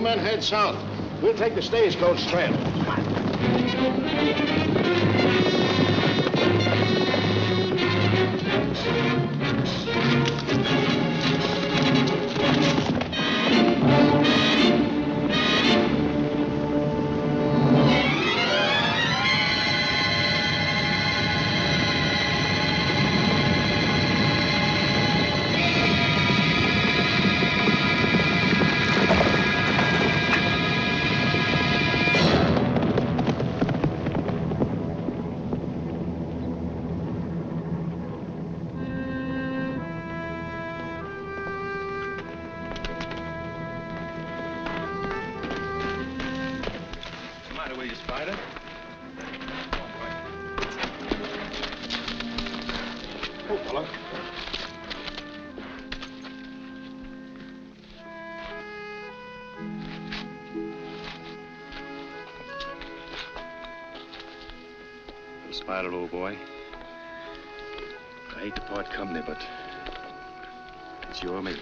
men head south. We'll take the stagecoach trail. Come on. Spider, old boy. I hate to part company, but it's you or me.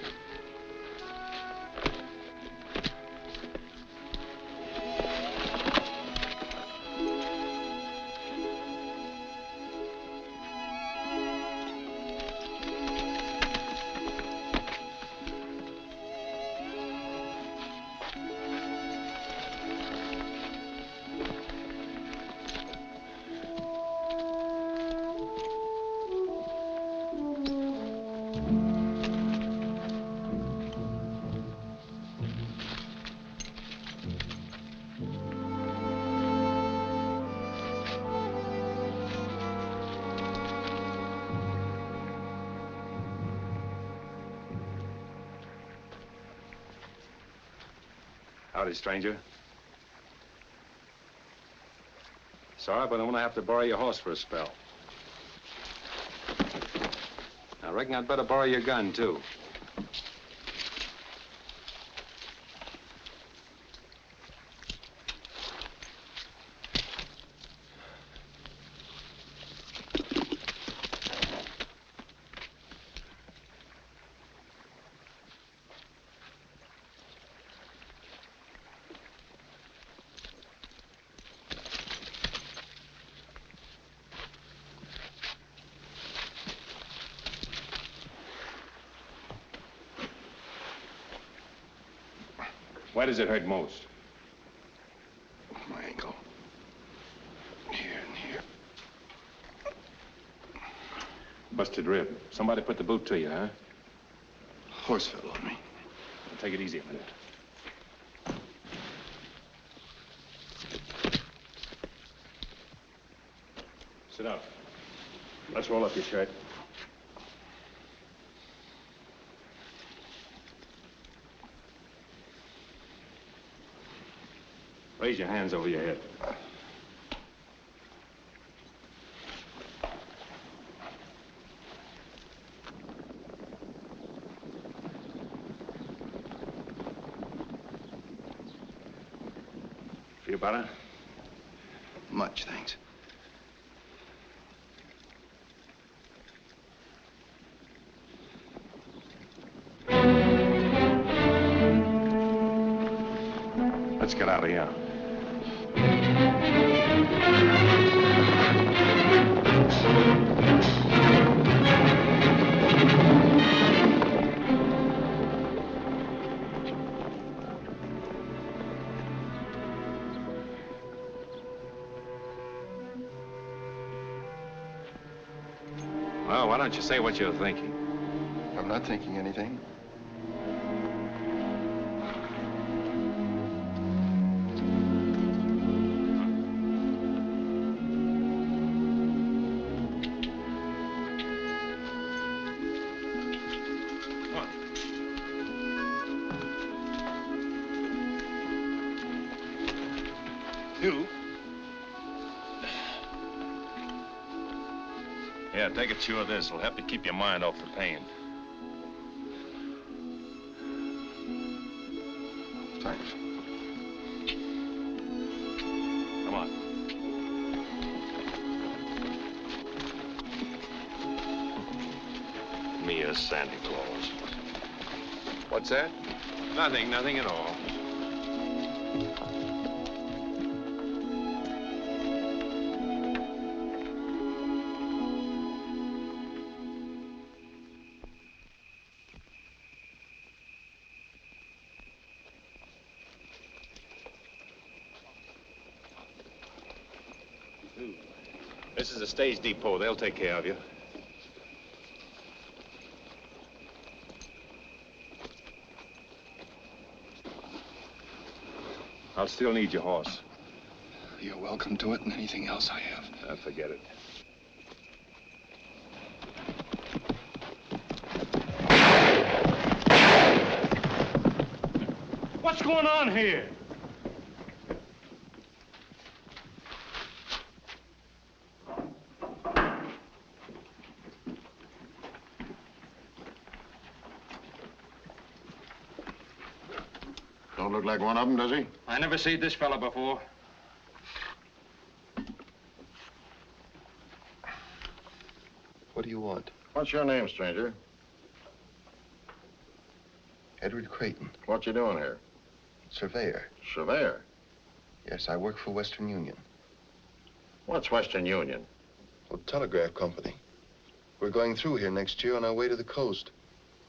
Howdy, stranger. Sorry, but I'm gonna have to borrow your horse for a spell. I reckon I'd better borrow your gun, too. Where does it hurt most? My ankle. Here and here. Busted rib. Somebody put the boot to you, huh? Horse fell on me. Well, take it easy a minute. Sit down. Let's roll up your shirt. Raise your hands over your head. Feel better? Much, thanks. Let's get out of here. Well, why don't you say what you're thinking? I'm not thinking anything. Yeah, take a chew of this. It'll help you keep your mind off the pain. Thanks. Come on. Me as Santa Claus. What's that? Nothing at all. This is a stage depot. They'll take care of you. I'll still need your horse. You're welcome to it and anything else I have. Forget it. What's going on here? Don't look like one of them, does he? I never seen this fella before. What do you want? What's your name, stranger? Edward Creighton, What you doing here? surveyor. Surveyor. Yes, I work for Western Union. What's Western Union? Well, Telegraph Company. We're going through here next year on our way to the coast.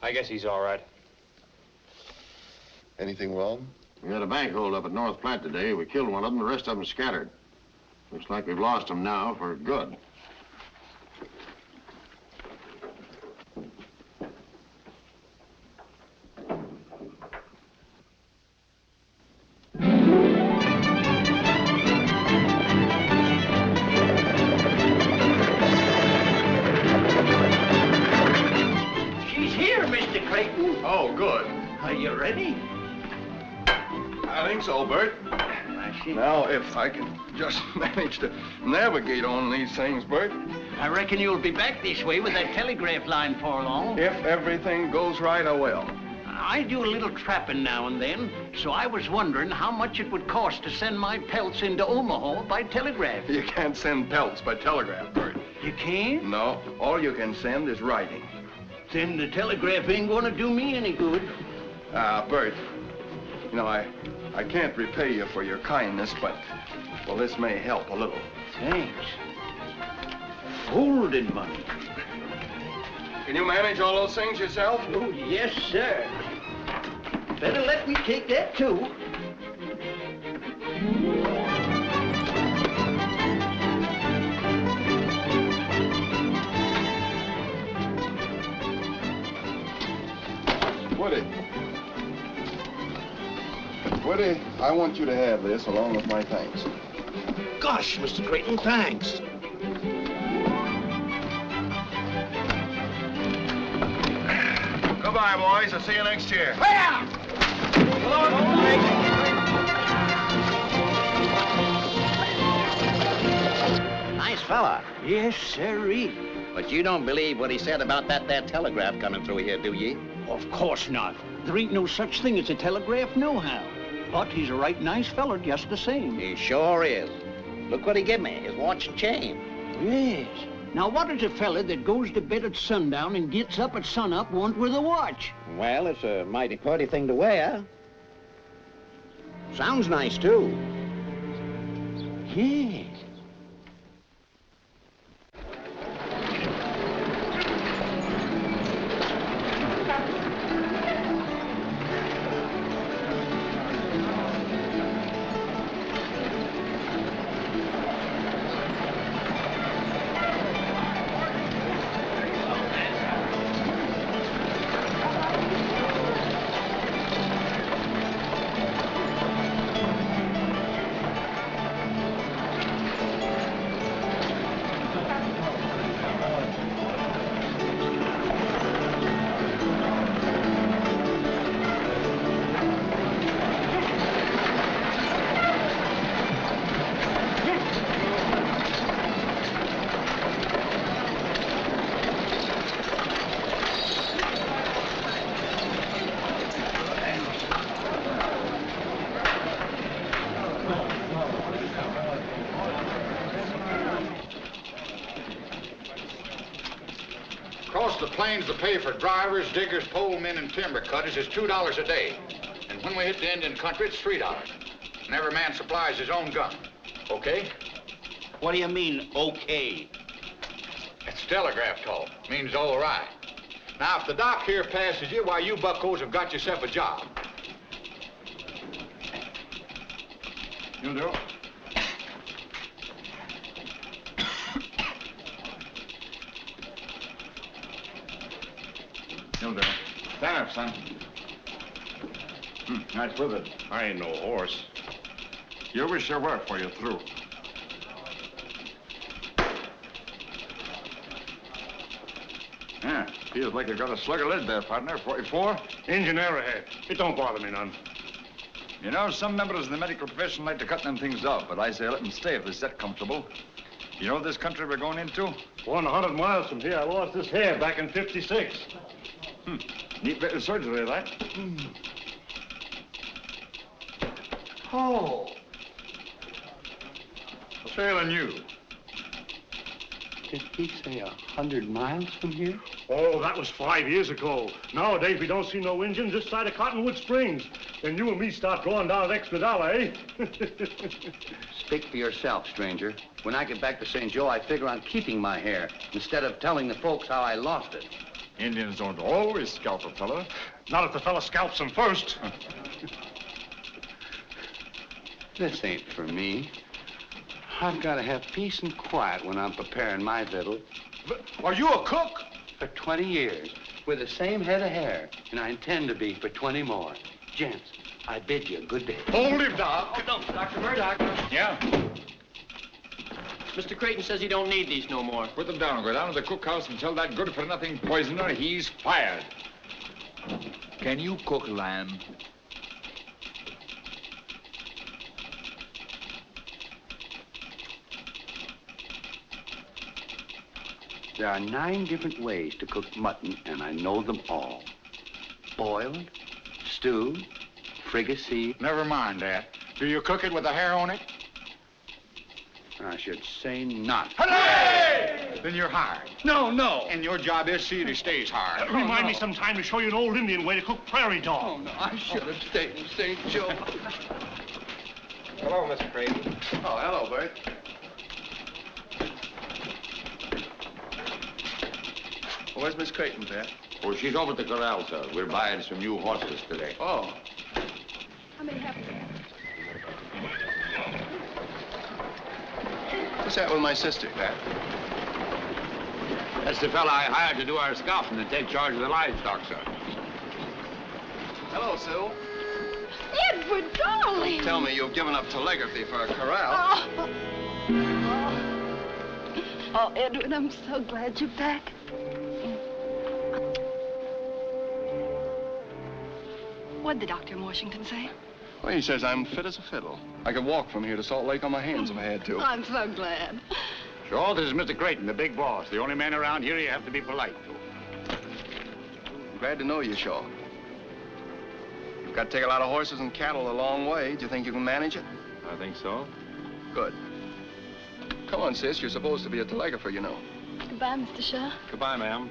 I guess he's all right. Anything wrong? We had a bank hold up at North Platte today. We killed one of them, the rest of them scattered. Looks like we've lost them now for good. She's here, Mr. Creighton. Oh, good. Are you ready? I think so, Bert. Now, if I can just manage to navigate on these things, Bert. I reckon you'll be back this way with that telegraph line for long. If everything goes right, I will. I do a little trapping now and then, so I was wondering how much it would cost to send my pelts into Omaha by telegraph. You can't send pelts by telegraph, Bert. You can't? No, all you can send is writing. Then the telegraph ain't gonna do me any good. Bert, you know, I can't repay you for your kindness, but, well, this may help a little. Thanks. Golden money. Can you manage all those things yourself? Oh, yes, sir. Better let me take that, too. Woody, I want you to have this along with my thanks. Gosh, Mr. Creighton, thanks. Goodbye, boys. I'll see you next year. Nice fella. Yes, sirree. But you don't believe what he said about that there telegraph coming through here, do ye? Of course not. There ain't no such thing as a telegraph nohow. But he's a right nice feller just the same. He sure is. Look what he give me, his watch and chain. Yes. Now, what does a fella that goes to bed at sundown and gets up at sunup want with a watch? Well, it's a mighty pretty thing to wear. Sounds nice, too. Yes. Across the plains, the pay for drivers, diggers, pole men, and timber cutters is $2 a day. And when we hit the Indian country, it's $3. And every man supplies his own gun. Okay? What do you mean, okay? It's telegraph talk. Means all right. Now, if the doc here passes you, why, you buckos have got yourself a job. You'll do? enough, son. Nice with it. I ain't no horse. You wish you were for you're through. Yeah, feels like you got a slug of lead there, partner. 44? Engine error ahead. It don't bother me none. You know, some members of the medical profession like to cut them things off, but I say let them stay if it's that comfortable. You know this country we're going into? 100 miles from here, I lost this hair back in '56. Neat bit of surgery, that. Oh. Trailing you. Did he say 100 miles from here? Oh, that was 5 years ago. Nowadays, we don't see no engines this side of Cottonwood Springs. Then you and me start drawing down an extra dollar, eh? Speak for yourself, stranger. When I get back to St. Joe, I figure on keeping my hair instead of telling the folks how I lost it. Indians don't always scalp a fella. Not if the fella scalps him first. This ain't for me. I've got to have peace and quiet when I'm preparing my victual. But are you a cook? For 20 years, with the same head of hair, and I intend to be for 20 more. Gents, I bid you a good day. Hold him, Doc. Oh, no, Dr. Murdoch. Yeah? Mr. Creighton says he don't need these no more. Put them down. Go down to the cookhouse and tell that good-for-nothing poisoner he's fired. Can you cook lamb? There are 9 different ways to cook mutton, and I know them all. Boiled, stewed, fricasseed. Never mind that. Do you cook it with the hair on it? I should say not. Hooray! Then you're hired. No, no. And your job is see that he stays hired. Remind me sometime to show you an old Indian way to cook prairie dog. Oh, no, I should have stayed in St. Joe. Hello, Mr. Creighton. Oh, hello, Bert. Where's Miss Creighton, Pat? Oh, she's over at the corral, sir. We're buying some new horses today. Oh. How many have you? What's that with my sister, Pat? That's the fella I hired to do our scouting and take charge of the livestock, sir. Hello, Sue. Edward, darling! Tell me you've given up telegraphy for a corral. Oh, Edward, I'm so glad you're back. What'd the doctor in Washington say? Well, he says I'm fit as a fiddle. I could walk from here to Salt Lake on my hands if I had to. I'm so glad. Sure, this is Mr. Creighton, the big boss. The only man around here you have to be polite to. I'm glad to know you, Shaw. You've got to take a lot of horses and cattle a long way. Do you think you can manage it? I think so. Good. Come on, sis. You're supposed to be a telegrapher, you know. Goodbye, Mr. Shaw. Goodbye, ma'am.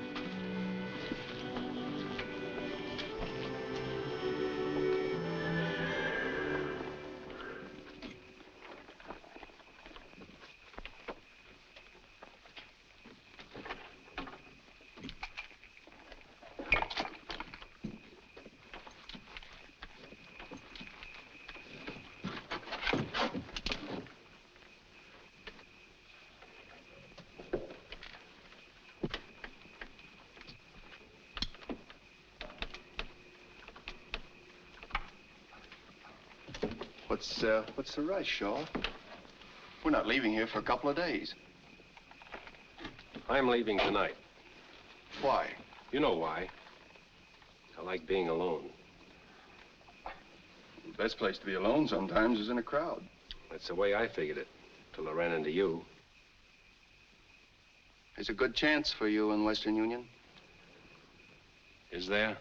What's the rush, Shaw? We're not leaving here for a couple of days. I'm leaving tonight. Why? You know why. I like being alone. The best place to be alone sometimes is in a crowd. That's the way I figured it, till I ran into you. There's a good chance for you in Western Union. Is there?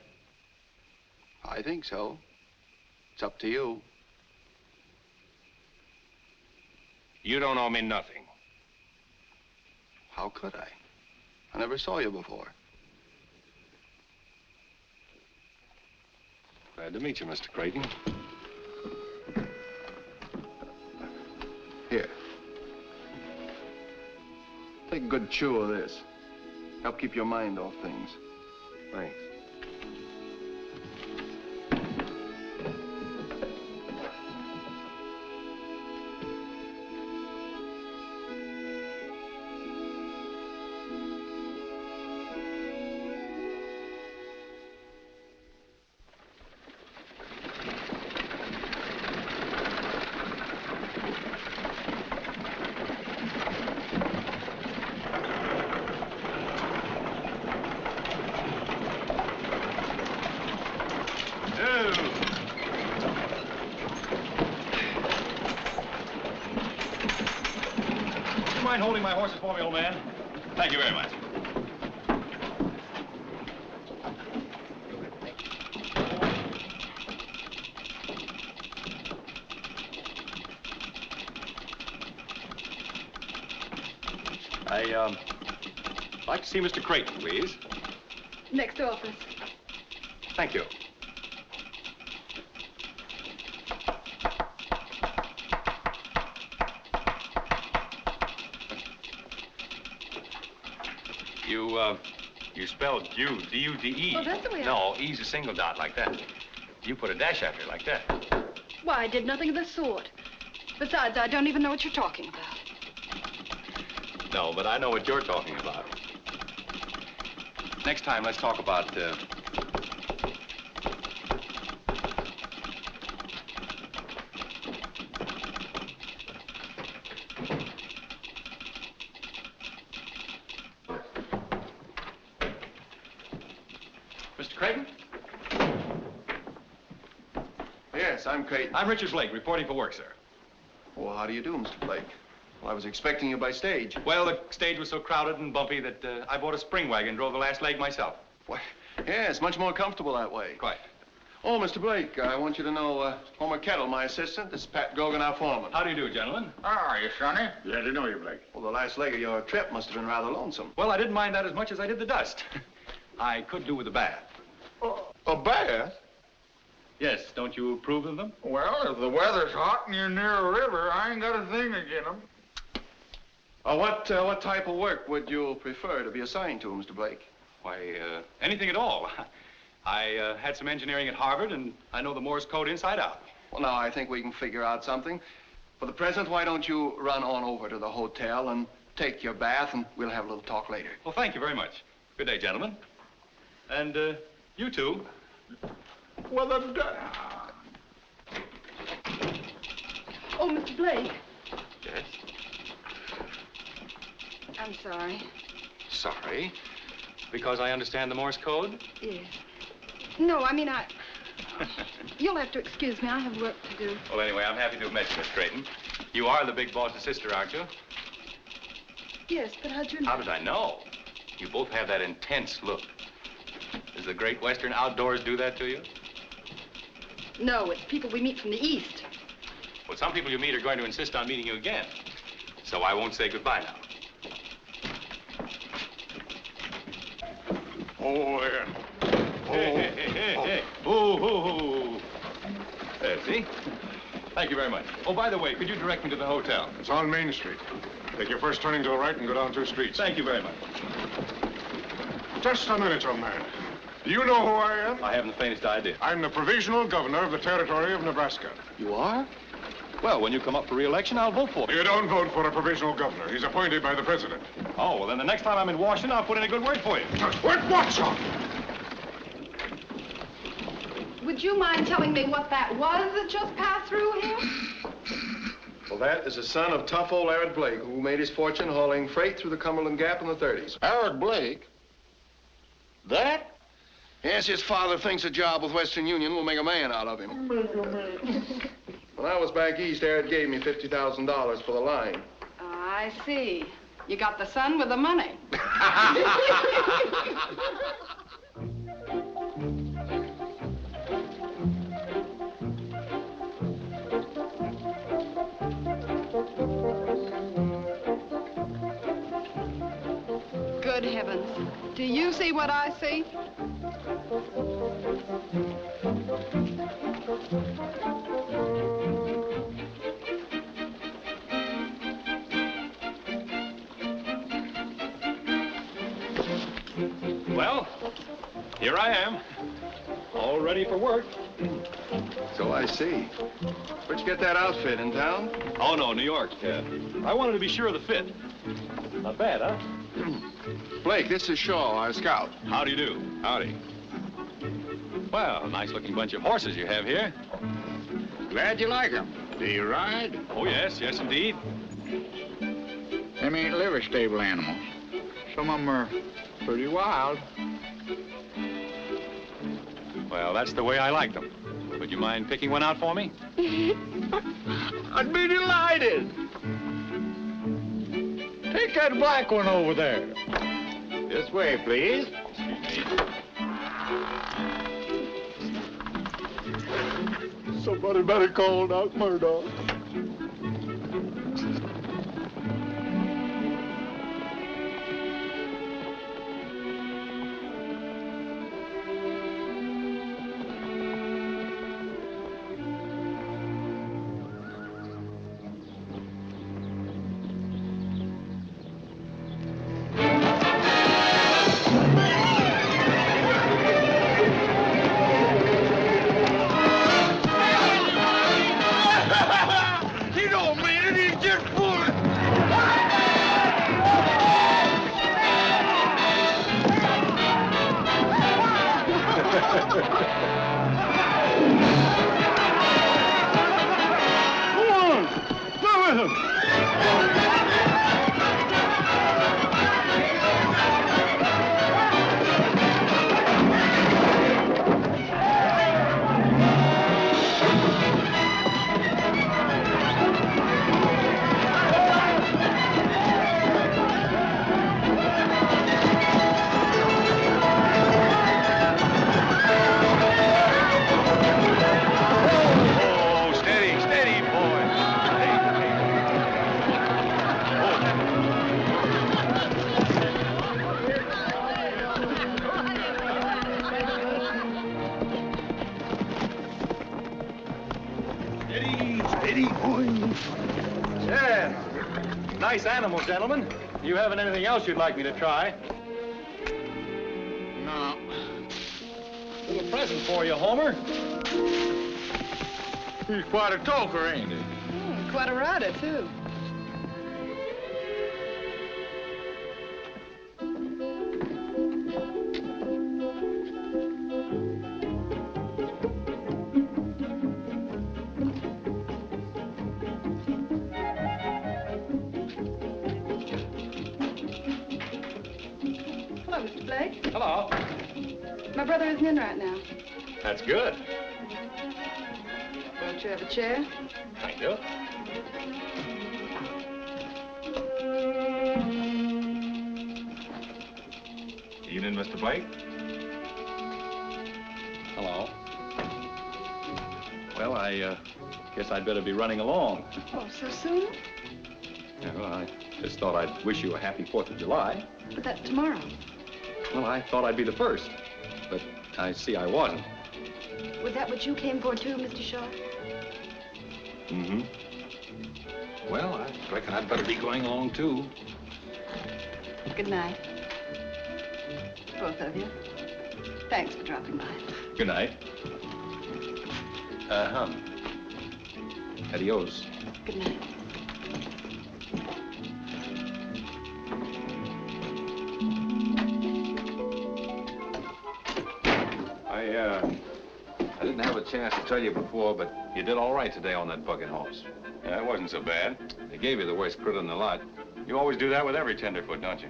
I think so. It's up to you. You don't owe me nothing. How could I? I never saw you before. Glad to meet you, Mr. Creighton. Here. Take a good chew of this. Help keep your mind off things. Thanks. mind holding my horses for me, old man? Thank you very much. I'd like to see Mr. Creighton, please. Next office. Thank you. You spelled Jude, D-U-D-E. Oh, that's the way I... No, E's a single dot like that. You put a dash after it like that. Why, I did nothing of the sort. Besides, I don't even know what you're talking about. No, but I know what you're talking about. Next time, let's talk about, Mr. Creighton? Yes, I'm Creighton. I'm Richard Blake, reporting for work, sir. Well, how do you do, Mr. Blake? Well, I was expecting you by stage. Well, the stage was so crowded and bumpy that I bought a spring wagon and drove the last leg myself. Why, yeah, it's much more comfortable that way. Quite. Oh, Mr. Blake, I want you to know Homer Kettle, my assistant. This is Pat Gogan, our foreman. How do you do, gentlemen? How are you, Sonny? Glad to know you, Blake. Well, the last leg of your trip must have been rather lonesome. Well, I didn't mind that as much as I did the dust. I could do with a bath. A bath? Yes, don't you approve of them? Well, if the weather's hot and you're near a river, I ain't got a thing against them. What type of work would you prefer to be assigned to, Mr. Blake? Why, anything at all. I had some engineering at Harvard, and I know the Morse code inside out. Well, now, I think we can figure out something. For the present, why don't you run on over to the hotel and take your bath, and we'll have a little talk later. Well, thank you very much. Good day, gentlemen. And, you too. Well, Oh, Mr. Blake. Yes? I'm sorry. Sorry? Because I understand the Morse code? Yes. No, I mean, You'll have to excuse me. I have work to do. Well, anyway, I'm happy to have met you, Miss Creighton. You are the big boss's sister, aren't you? Yes, but how'd you know? How did I know? You both have that intense look. Does the great Western outdoors do that to you? No, it's people we meet from the East. Well, some people you meet are going to insist on meeting you again. So I won't say goodbye now. Oh, yeah. Hey. Oh. There, see? Thank you very much. Oh, by the way, could you direct me to the hotel? It's on Main Street. Take your first turning to the right and go down 2 streets. Thank you very much. Just a minute, young man. Do you know who I am? I haven't the faintest idea. I'm the provisional governor of the territory of Nebraska. You are? Well, when you come up for re-election, I'll vote for you. You don't vote for a provisional governor. He's appointed by the president. Oh, well, then the next time I'm in Washington, I'll put in a good word for you. What, son? Would you mind telling me what that was that just passed through here? Well, that is the son of tough old Edward Blake, who made his fortune hauling freight through the Cumberland Gap in the 30s. Edward Blake? That? Yes, his father thinks a job with Western Union will make a man out of him. When I was back east, Edward gave me $50,000 for the line. I see. You got the son with the money. Good heavens. Do you see what I see? Well, here I am, all ready for work. So I see. Where'd you get that outfit, in town? Oh, no, New York. I wanted to be sure of the fit. Not bad, huh? Blake, this is Shaw, our scout. How do you do? Howdy. Well, nice-looking bunch of horses you have here. Glad you like them. Do you ride? Oh, yes, indeed. Them ain't liver stable animals. Some of them are pretty wild. Well, that's the way I like them. Would you mind picking one out for me? I'd be delighted. Take that black one over there. This way, please. Somebody better call Doc Murdoch. Yeah. Nice animals, gentlemen. You haven't anything else you'd like me to try? No. Little present for you, Homer. He's quite a talker, ain't he? Quite a rider, too. Hello, Mr. Blake. Hello. My brother isn't in right now. That's good. Won't you have a chair? Thank you. Evening, Mr. Blake. Hello. Well, I guess I'd better be running along. Oh, so soon? Yeah, well, I just thought I'd wish you a happy 4th of July. But that's tomorrow. Well, I thought I'd be the first, but I see I wasn't. Was that what you came for, too, Mr. Shaw? Mm-hmm. Well, I reckon I'd better be going along, too. Good night. Both of you. Thanks for dropping by. Good night. Adios. Good night. I didn't have a chance to tell you before, but you did all right today on that bucket horse. Yeah, it wasn't so bad. They gave you the worst critter in the lot. You always do that with every tenderfoot, don't you?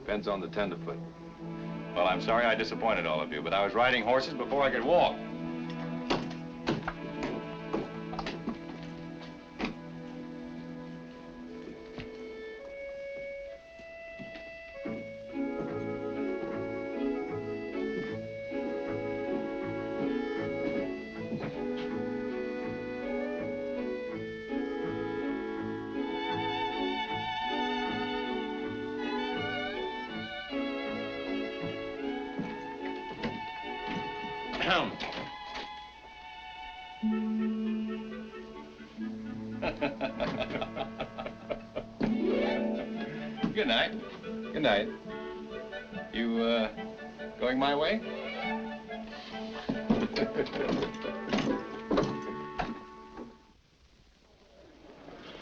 Depends on the tenderfoot. Well, I'm sorry I disappointed all of you, but I was riding horses before I could walk. Good night. Good night. You, going my way?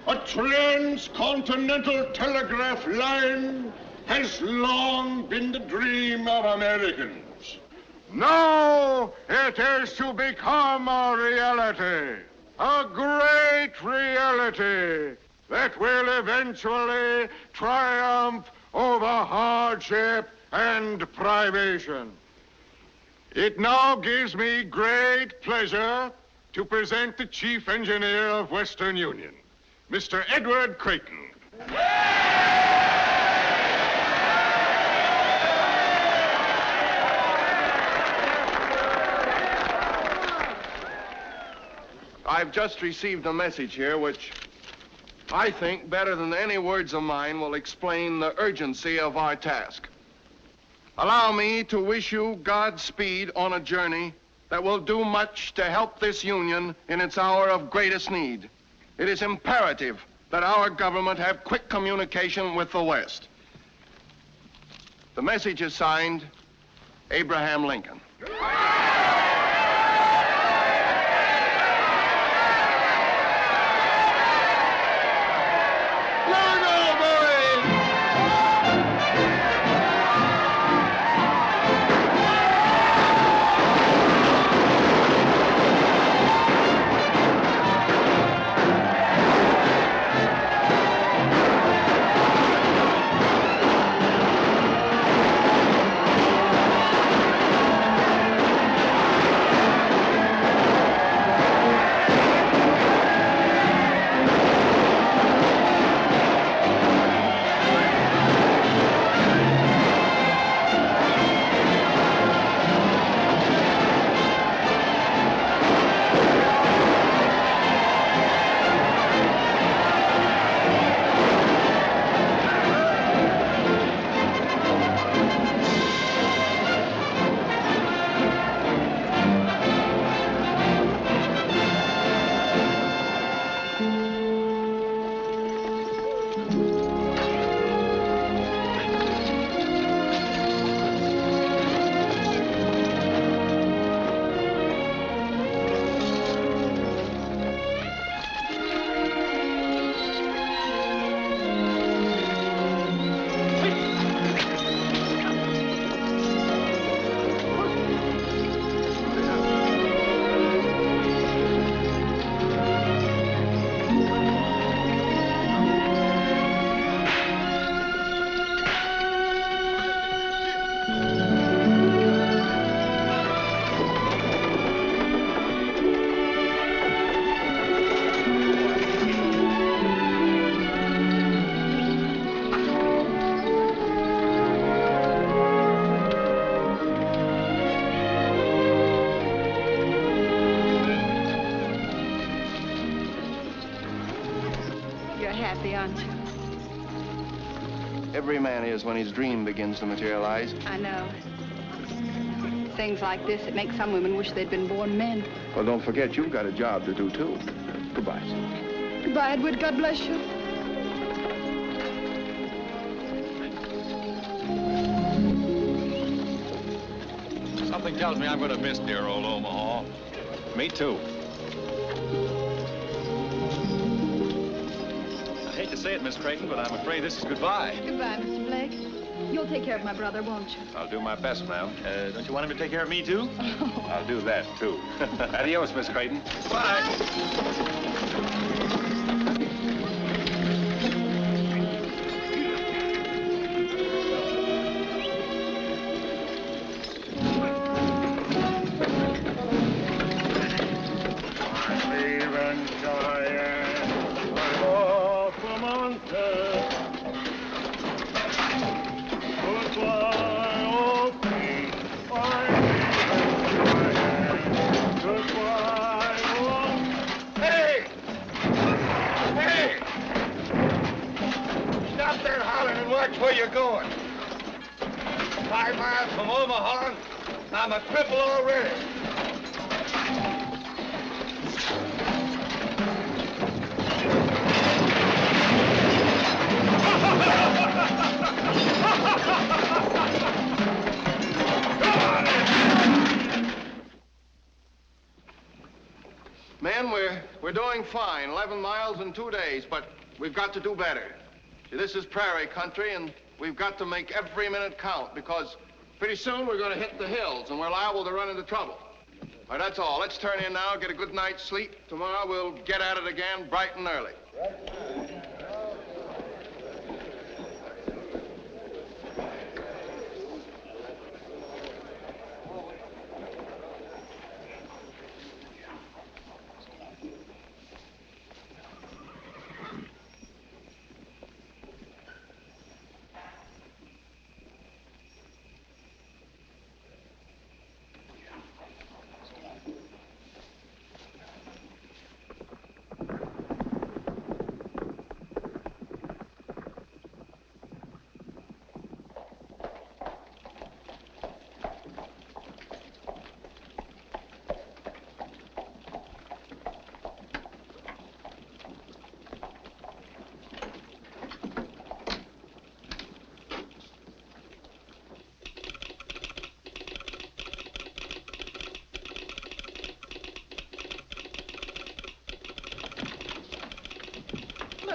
A transcontinental telegraph line has long been the dream of Americans. Now it is to become a reality, a great reality that will eventually triumph over hardship and privation. It now gives me great pleasure to present the Chief Engineer of Western Union, Mr. Edward Creighton. I've just received a message here which I think better than any words of mine will explain the urgency of our task. Allow me to wish you Godspeed on a journey that will do much to help this union in its hour of greatest need. It is imperative that our government have quick communication with the West. The message is signed, Abraham Lincoln. Every man is when his dream begins to materialize. I know. Things like this, it makes some women wish they'd been born men. Well, don't forget, you've got a job to do, too. Goodbye. Goodbye, Edward. God bless you. Something tells me I'm going to miss dear old Omaha. Me too. I hate to say it, Miss Creighton, but I'm afraid this is goodbye. Goodbye, Mr. Blake. You'll take care of my brother, won't you? I'll do my best, ma'am. Don't you want him to take care of me, too? Oh. I'll do that, too. Adios, Miss Creighton. Bye. Where you going? 5 miles from Omaha. I'm a cripple already. Men, we're doing fine. 11 miles in 2 days, but we've got to do better. See, this is prairie country, and we've got to make every minute count, because pretty soon we're going to hit the hills, and we're liable to run into trouble. All right, that's all. Let's turn in now, get a good night's sleep. Tomorrow we'll get at it again bright and early.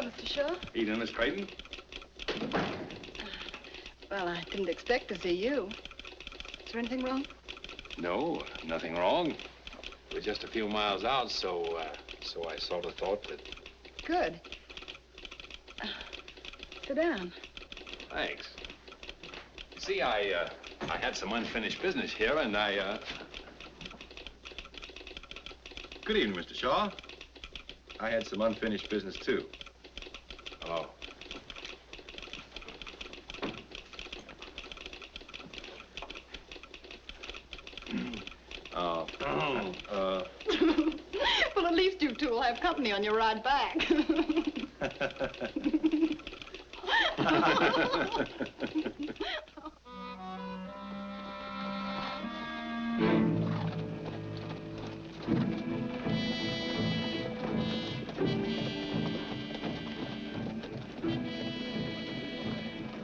Mr. Shaw. Evening, Miss Creighton. Well, I didn't expect to see you. Is there anything wrong? No, nothing wrong. We're just a few miles out, so I sort of thought that... Good. Sit down. Thanks. See, I had some unfinished business here, and Good evening, Mr. Shaw. I had some unfinished business, too. Hello. Well, at least you two will have company on your ride back.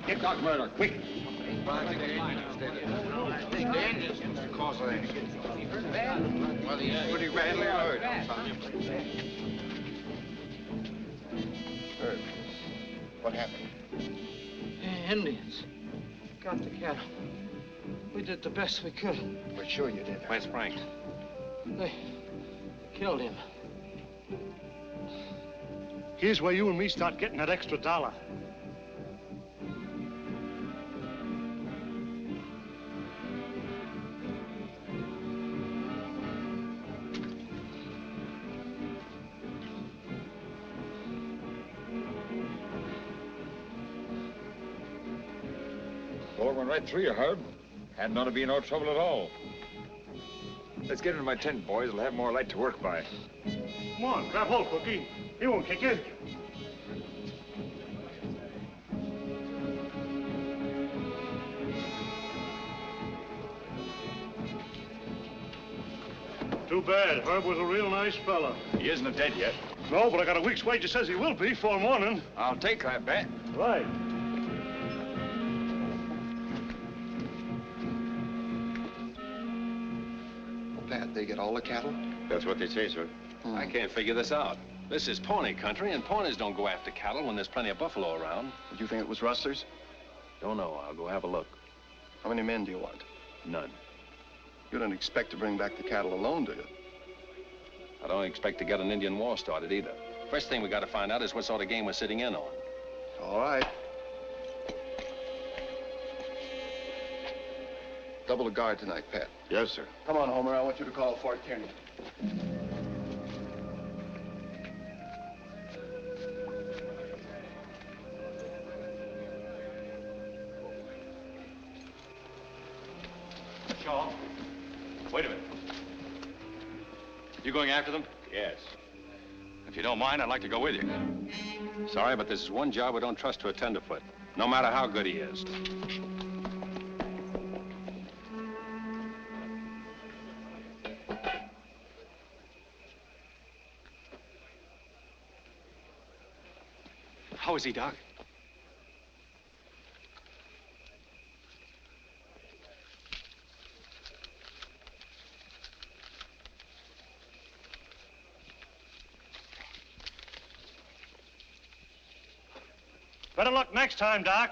Get Doc Murdoch, quick. The engine's the cause of that. Well, he's pretty badly hurt. Herb, what happened? Indians. Got the cattle. We did the best we could. We're sure you did. Where's Frank? They killed him. Here's where you and me start getting that extra $1. Bullet went right through you, Herb. Hadn't ought to be no trouble at all. Let's get into my tent, boys. We'll have more light to work by. Come on, grab hold, Cookie. He won't kick you. Too bad. Herb was a real nice fella. He isn't dead yet. No, but I got a week's wages says he will be before morning. I'll take that bet. Right. Pat, they get all the cattle? That's what they say, sir. I can't figure this out. This is Pawnee country, and Pawnees don't go after cattle when there's plenty of buffalo around. Would you think it was rustlers? Don't know. I'll go have a look. How many men do you want? None. You don't expect to bring back the cattle alone, do you? I don't expect to get an Indian war started either. First thing we got to find out is what sort of game we're sitting in on. All right. Double the guard tonight, Pat. Yes, sir. Come on, Homer. I want you to call Fort Kearney. Shaw, wait a minute. You going after them? Yes. If you don't mind, I'd like to go with you. Sorry, but this is one job we don't trust to a tenderfoot, no matter how good he is. How is he, Doc? Better luck next time, Doc.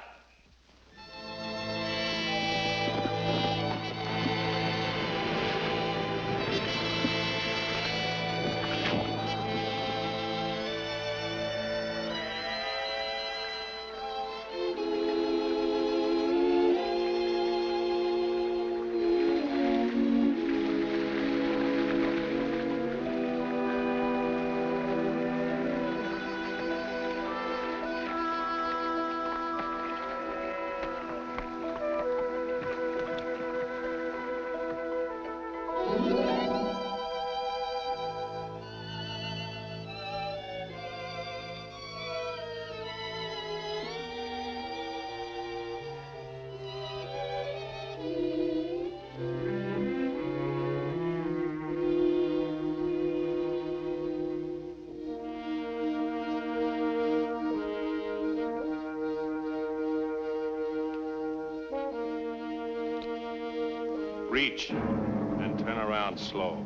Reach, and turn around slow.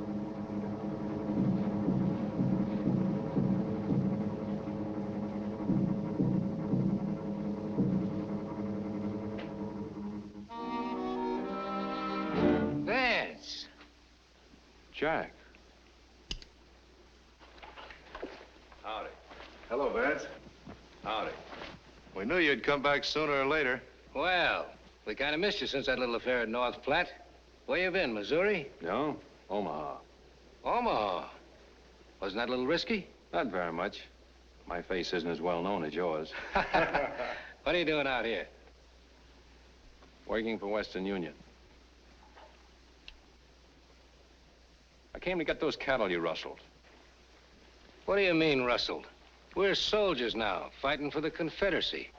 Jack. Howdy. Hello, Vance. Howdy. We knew you'd come back sooner or later. Well, we kind of missed you since that little affair at North Platte. Where you been, Missouri? No? Omaha. Omaha. Wasn't that a little risky? Not very much. My face isn't as well known as yours. What are you doing out here? Working for Western Union. I came to get those cattle you rustled. What do you mean, rustled? We're soldiers now, fighting for the Confederacy.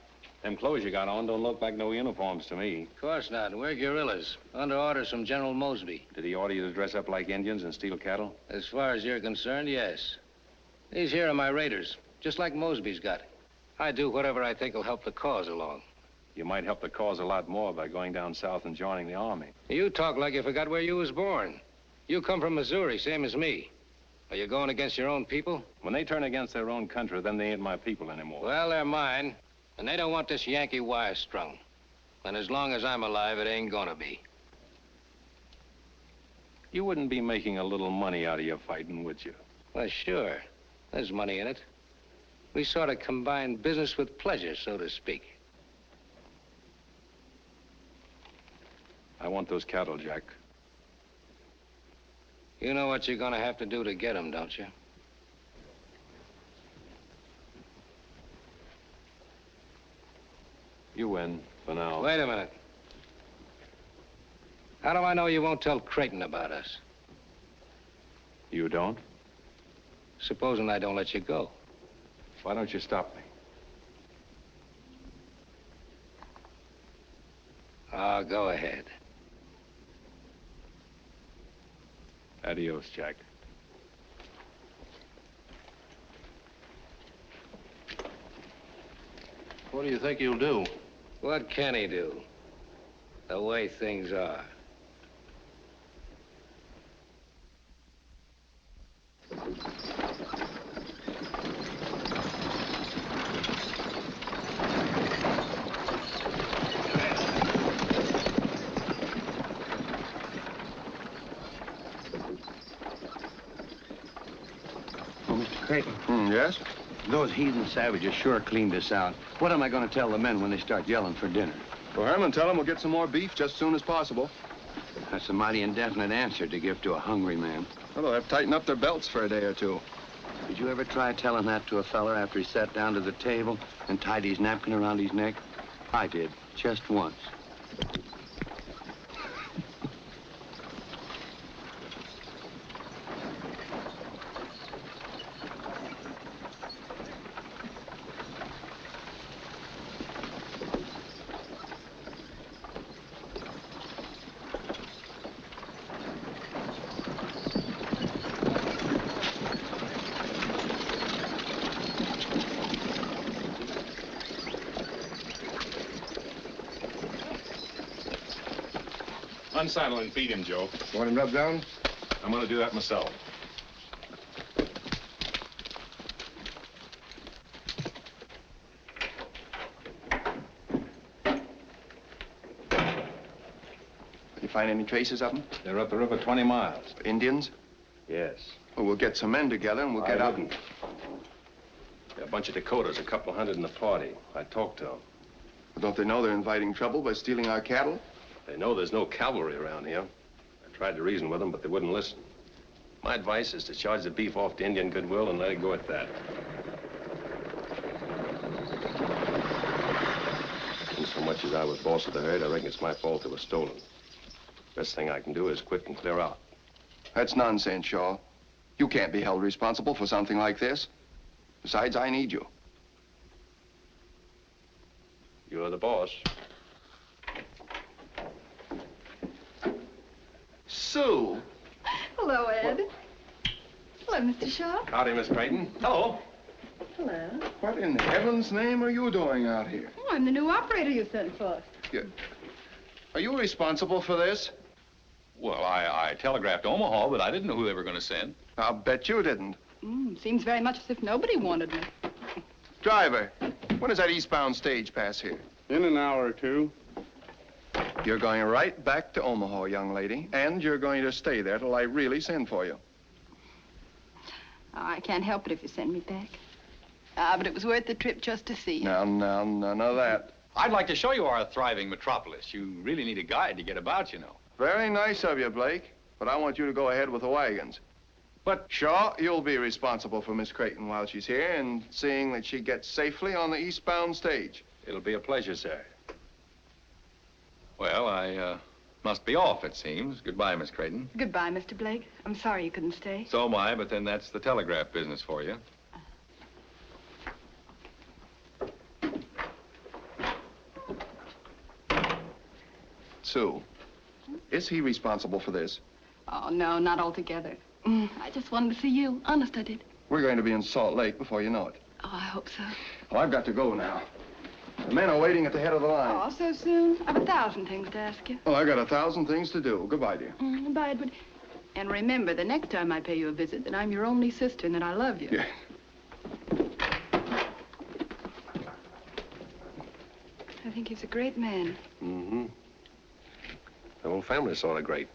Them clothes you got on don't look like no uniforms to me. Of course not. We're guerrillas, under orders from General Mosby. Did he order you to dress up like Indians and steal cattle? As far as you're concerned, yes. These here are my raiders, just like Mosby's got. I do whatever I think will help the cause along. You might help the cause a lot more by going down south and joining the army. You talk like you forgot where you was born. You come from Missouri, same as me. Are you going against your own people? When they turn against their own country, then they ain't my people anymore. Well, they're mine, and they don't want this Yankee wire strung. And as long as I'm alive, it ain't gonna be. You wouldn't be making a little money out of your fighting, would you? Well, sure. There's money in it. We sort of combine business with pleasure, so to speak. I want those cattle, Jack. You know what you're gonna have to do to get them, don't you? You win, for now. Wait a minute. How do I know you won't tell Creighton about us? You don't? Supposing I don't let you go. Why don't you stop me? Oh, go ahead. Adios, Jack. What do you think he'll do? What can he do? The way things are. Creighton. Yes? Those heathen savages sure cleaned us out. What am I going to tell the men when they start yelling for dinner? Go home and tell them we'll get some more beef just as soon as possible. That's a mighty indefinite answer to give to a hungry man. Well, they'll have to tighten up their belts for a day or two. Did you ever try telling that to a feller after he sat down to the table and tied his napkin around his neck? I did, just once. Unsaddle and feed him, Joe. Want him rubbed down? I'm gonna do that myself. You find any traces of them? They're up the river 20 miles. Indians? Yes. Well, we'll get some men together and we'll get out. There are a bunch of Dakotas, a couple hundred in the party. I talked to them. Well, don't they know they're inviting trouble by stealing our cattle? They know there's no cavalry around here. I tried to reason with them, but they wouldn't listen. My advice is to charge the beef off to Indian goodwill and let it go at that. And so much as I was boss of the herd, I reckon it's my fault it was stolen. Best thing I can do is quit and clear out. That's nonsense, Shaw. You can't be held responsible for something like this. Besides, I need you. You're the boss. Sue! Hello, Ed. Hello, Mr. Shaw. Howdy, Miss Creighton. Hello. Hello. What in heaven's name are you doing out here? Oh, I'm the new operator you sent for. Are you responsible for this? Well, I telegraphed Omaha, but I didn't know who they were going to send. I'll bet you didn't. Seems very much as if nobody wanted me. Driver, when does that eastbound stage pass here? In an hour or two. You're going right back to Omaha, young lady, and you're going to stay there till I really send for you. Oh, I can't help it if you send me back. But it was worth the trip just to see you. Now, none of that. I'd like to show you our thriving metropolis. You really need a guide to get about, you know. Very nice of you, Blake, but I want you to go ahead with the wagons. But, Shaw, you'll be responsible for Miss Creighton while she's here and seeing that she gets safely on the eastbound stage. It'll be a pleasure, sir. Well, I must be off, it seems. Goodbye, Miss Creighton. Goodbye, Mr. Blake. I'm sorry you couldn't stay. So am I, but then that's the telegraph business for you. Sue, is he responsible for this? Oh, no, not altogether. I just wanted to see you. Honest, I did. We're going to be in Salt Lake before you know it. Oh, I hope so. Well, I've got to go now. The men are waiting at the head of the line. Oh, so soon? I've 1,000 things to ask you. Well, I've got 1,000 things to do. Goodbye, dear. Goodbye, Edward. And remember, the next time I pay you a visit, that I'm your only sister and that I love you. Yeah. I think he's a great man. Mm-hmm. The whole family's sort of great.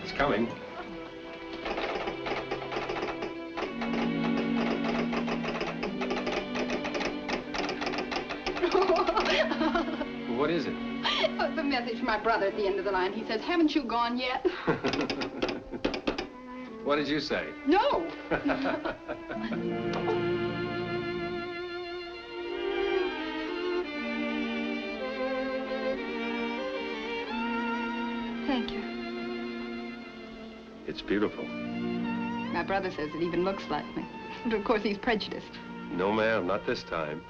It's coming. What is it? Oh, it's a message from my brother at the end of the line. He says, haven't you gone yet? What did you say? No. Thank you. It's beautiful. My brother says it even looks like me. But of course, he's prejudiced. No, ma'am, not this time.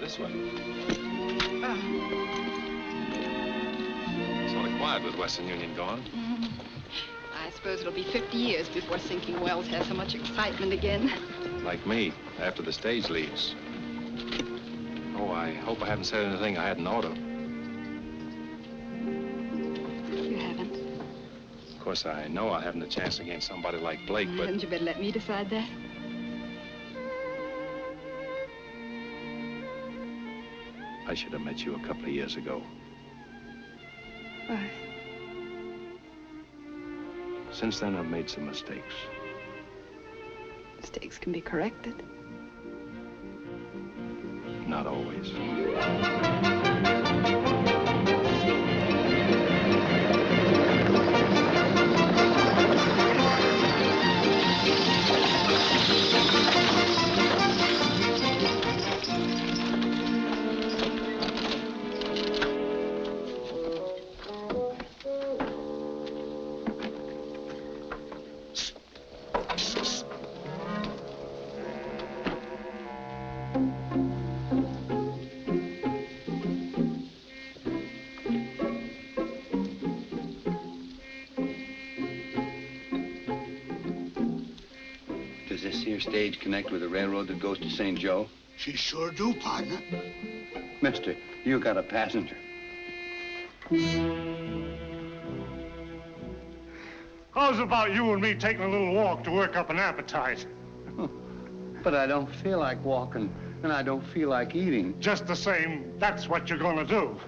This way. Sort of quiet with Western Union gone. I suppose it'll be 50 years before sinking wells has so much excitement again. Like me, after the stage leaves. Oh, I hope I haven't said anything I hadn't ought to. You haven't. Of course, I know I haven't a chance against somebody like Blake, but... Hadn't you better let me decide that? I should have met you a couple of years ago. Why? Since then, I've made some mistakes. Mistakes can be corrected. Not always. Does this here stage connect with the railroad that goes to St. Joe? She sure do, partner. Mister, you got a passenger. How's about you and me taking a little walk to work up an appetite? But I don't feel like walking, and I don't feel like eating. Just the same, that's what you're gonna do.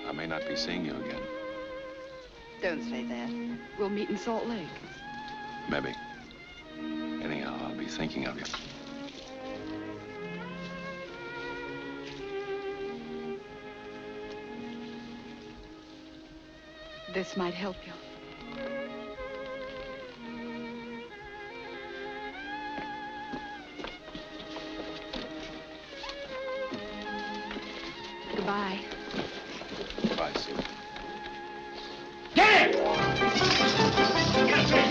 I may not be seeing you again. Don't say that. We'll meet in Salt Lake. Maybe. Anyhow, I'll be thinking of you. This might help you. Goodbye. Goodbye, Sue. Get it! Get it!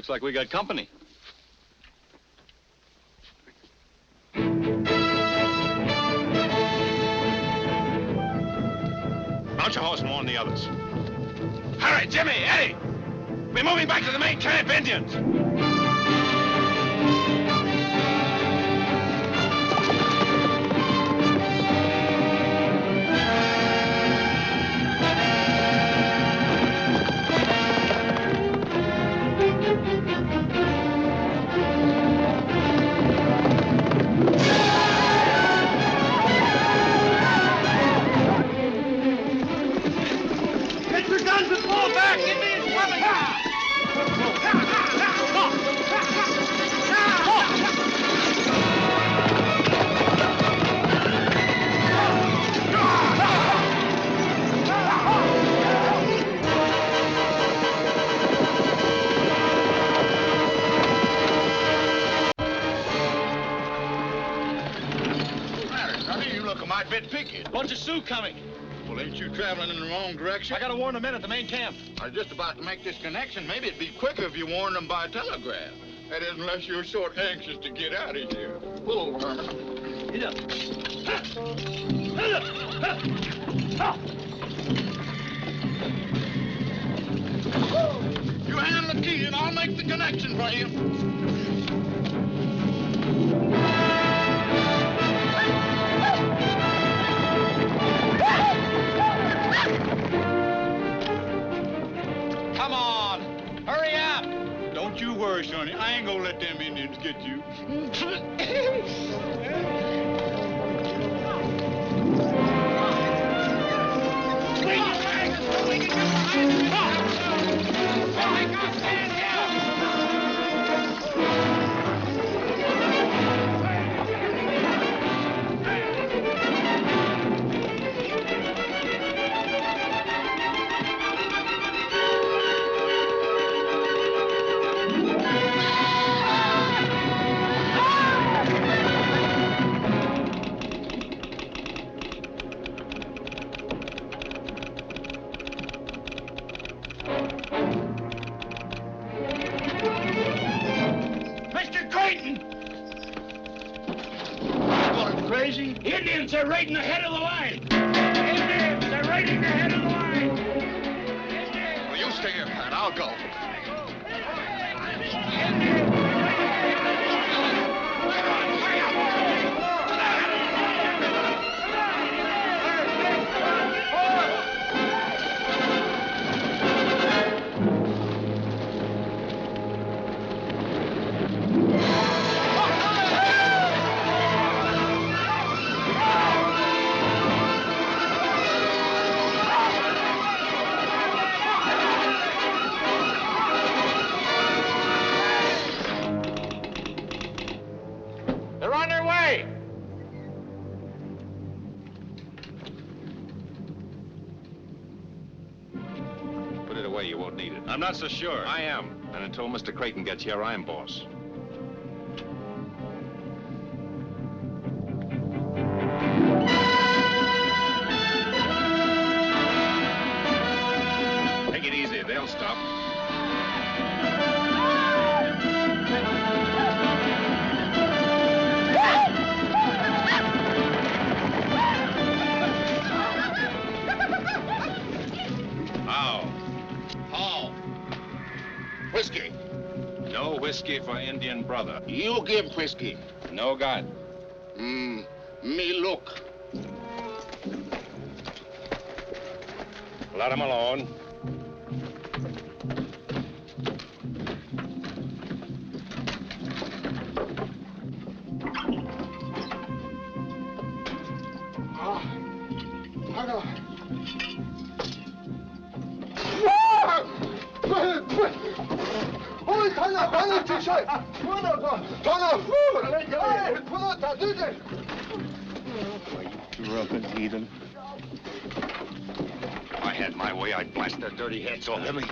Looks like we got company. Mount your horse and warn the others. Hurry, Jimmy, Eddie! We're moving back to the main camp, Indians! Get your guns and fall back! Indians coming! You look a mite bit picky. Bunch of Sioux coming. Well, ain't you traveling in the wrong direction? I gotta warn the men at the main camp. I was just about to make this connection. Maybe it'd be quicker if you warned them by telegraph. That is, unless you're sort anxious to get out of here. Pull, Herman. Get up. You handle the key and I'll make the connection for you. Come on. Hurry up. Don't you worry, Sonny. I ain't gonna let them Indians get you. Mr. Creighton! Going crazy? Indians are raiding the head of the line. Indians are raiding the head of the line. Well, you stay here, Pat. I'll go. They're on their way. Put it away, you won't need it. I'm not so sure. I am. And until Mr. Creighton gets here, I'm boss. Take it easy, they'll stop. How? Whiskey. No whiskey for Indian brother. You give whiskey. No God. Me look. Let him alone. Drunken heathen. If I had my way, I'd blast their dirty heads off. Let me.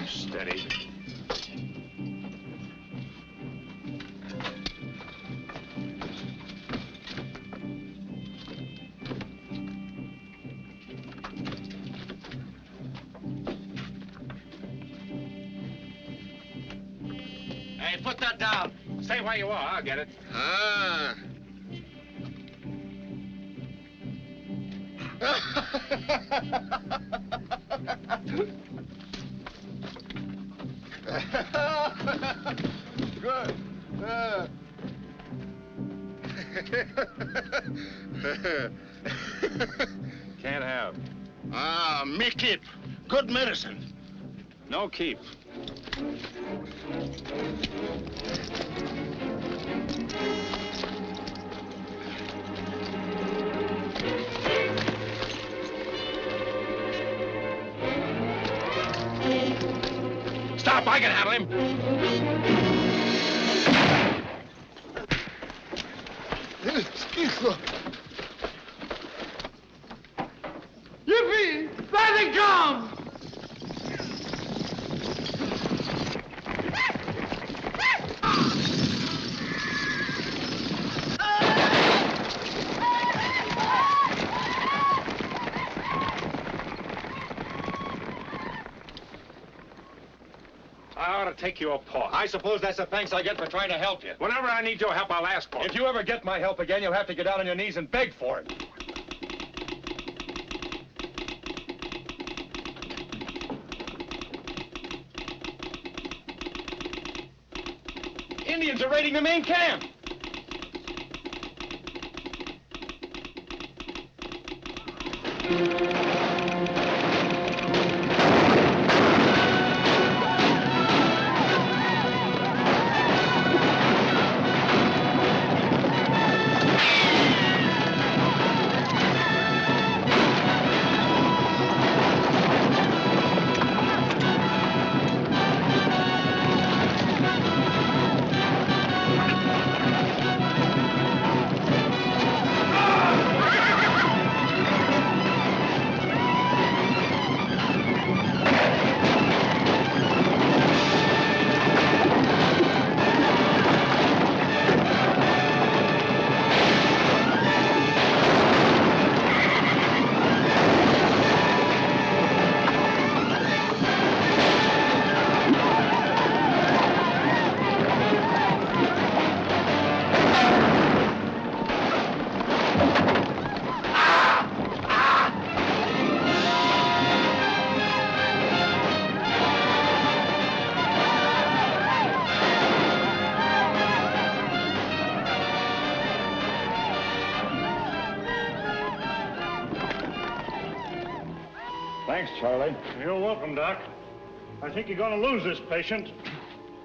Steady. Hey, put that down. Stay where you are. I'll get it. Ah. Good. Can't have. Ah, me keep. Good medicine. No keep. Stop, I can handle him. Yippee! There they come! I ought to take you apart. I suppose that's the thanks I get for trying to help you. Whenever I need your help, I'll ask for it. If you ever get my help again, you'll have to get down on your knees and beg for it. Indians are raiding the main camp. Thanks, Charlie. You're welcome, Doc. I think you're going to lose this patient.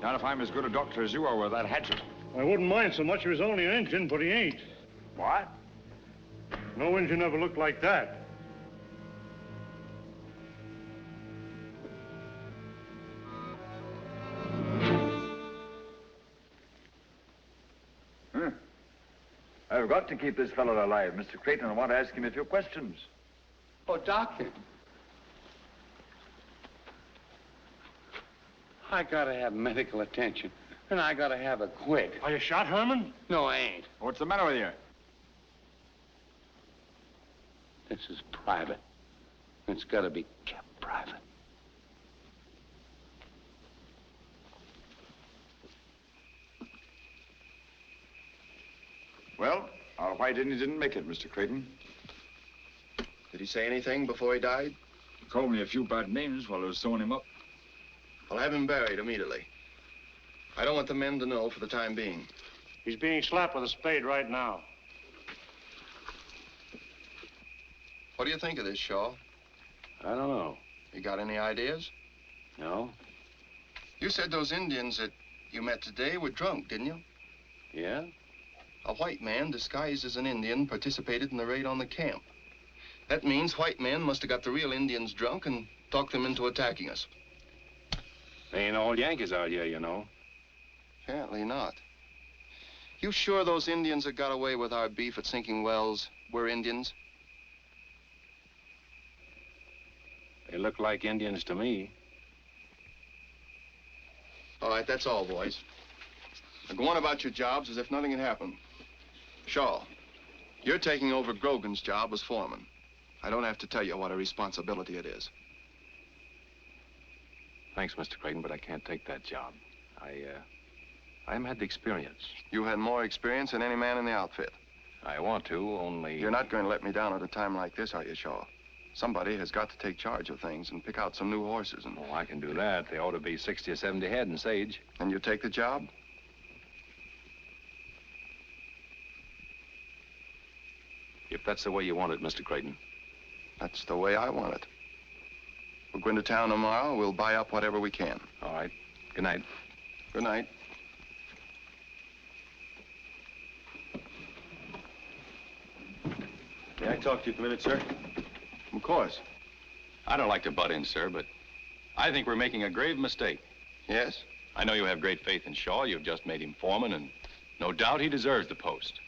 Not if I'm as good a doctor as you are with that hatchet. I wouldn't mind so much if he was only an Injun, but he ain't. What? No Injun ever looked like that. I've got to keep this fellow alive, Mr. Creighton. I want to ask him a few questions. Oh, Doctor. I gotta have medical attention, and I gotta have it quick. Are you shot, Herman? No, I ain't. What's the matter with you? This is private. It's gotta be kept private. Well, our white Indian didn't make it, Mr. Creighton. Did he say anything before he died? He called me a few bad names while I was sewing him up. I'll have him buried immediately. I don't want the men to know for the time being. He's being slapped with a spade right now. What do you think of this, Shaw? I don't know. You got any ideas? No? You said those Indians that you met today were drunk, didn't you? Yeah? A white man disguised as an Indian participated in the raid on the camp. That means white men must have got the real Indians drunk and talked them into attacking us. They ain't all Yankees out here, you know. Apparently not. You sure those Indians that got away with our beef at Sinking Wells were Indians? They look like Indians to me. All right, that's all, boys. Now go on about your jobs as if nothing had happened. Shaw, you're taking over Grogan's job as foreman. I don't have to tell you what a responsibility it is. Thanks, Mr. Creighton, but I can't take that job. I haven't had the experience. You had more experience than any man in the outfit. I want to, only... You're not going to let me down at a time like this, are you, Shaw? Somebody has got to take charge of things and pick out some new horses. And... Oh, I can do that. They ought to be 60 or 70 head in Sage. And you take the job? If that's the way you want it, Mr. Creighton. That's the way I want it. We'll go into town tomorrow. We'll buy up whatever we can. All right. Good night. Good night. May I talk to you for a minute, sir? Of course. I don't like to butt in, sir, but I think we're making a grave mistake. Yes? I know you have great faith in Shaw. You've just made him foreman, and no doubt he deserves the post.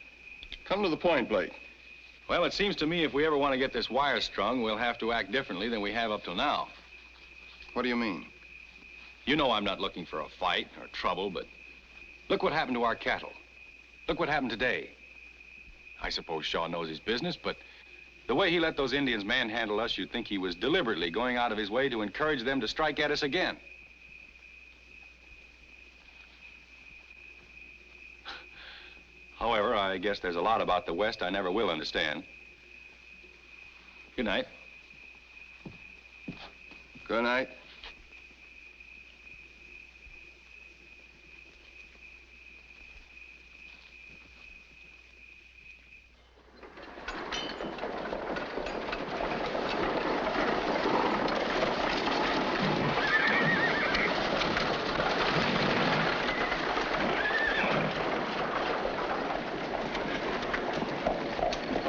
Come to the point, Blake. Well, it seems to me if we ever want to get this wire strung, we'll have to act differently than we have up till now. What do you mean? You know I'm not looking for a fight or trouble, but look what happened to our cattle. Look what happened today. I suppose Shaw knows his business, but the way he let those Indians manhandle us, you'd think he was deliberately going out of his way to encourage them to strike at us again. However, I guess there's a lot about the West I never will understand. Good night. Good night.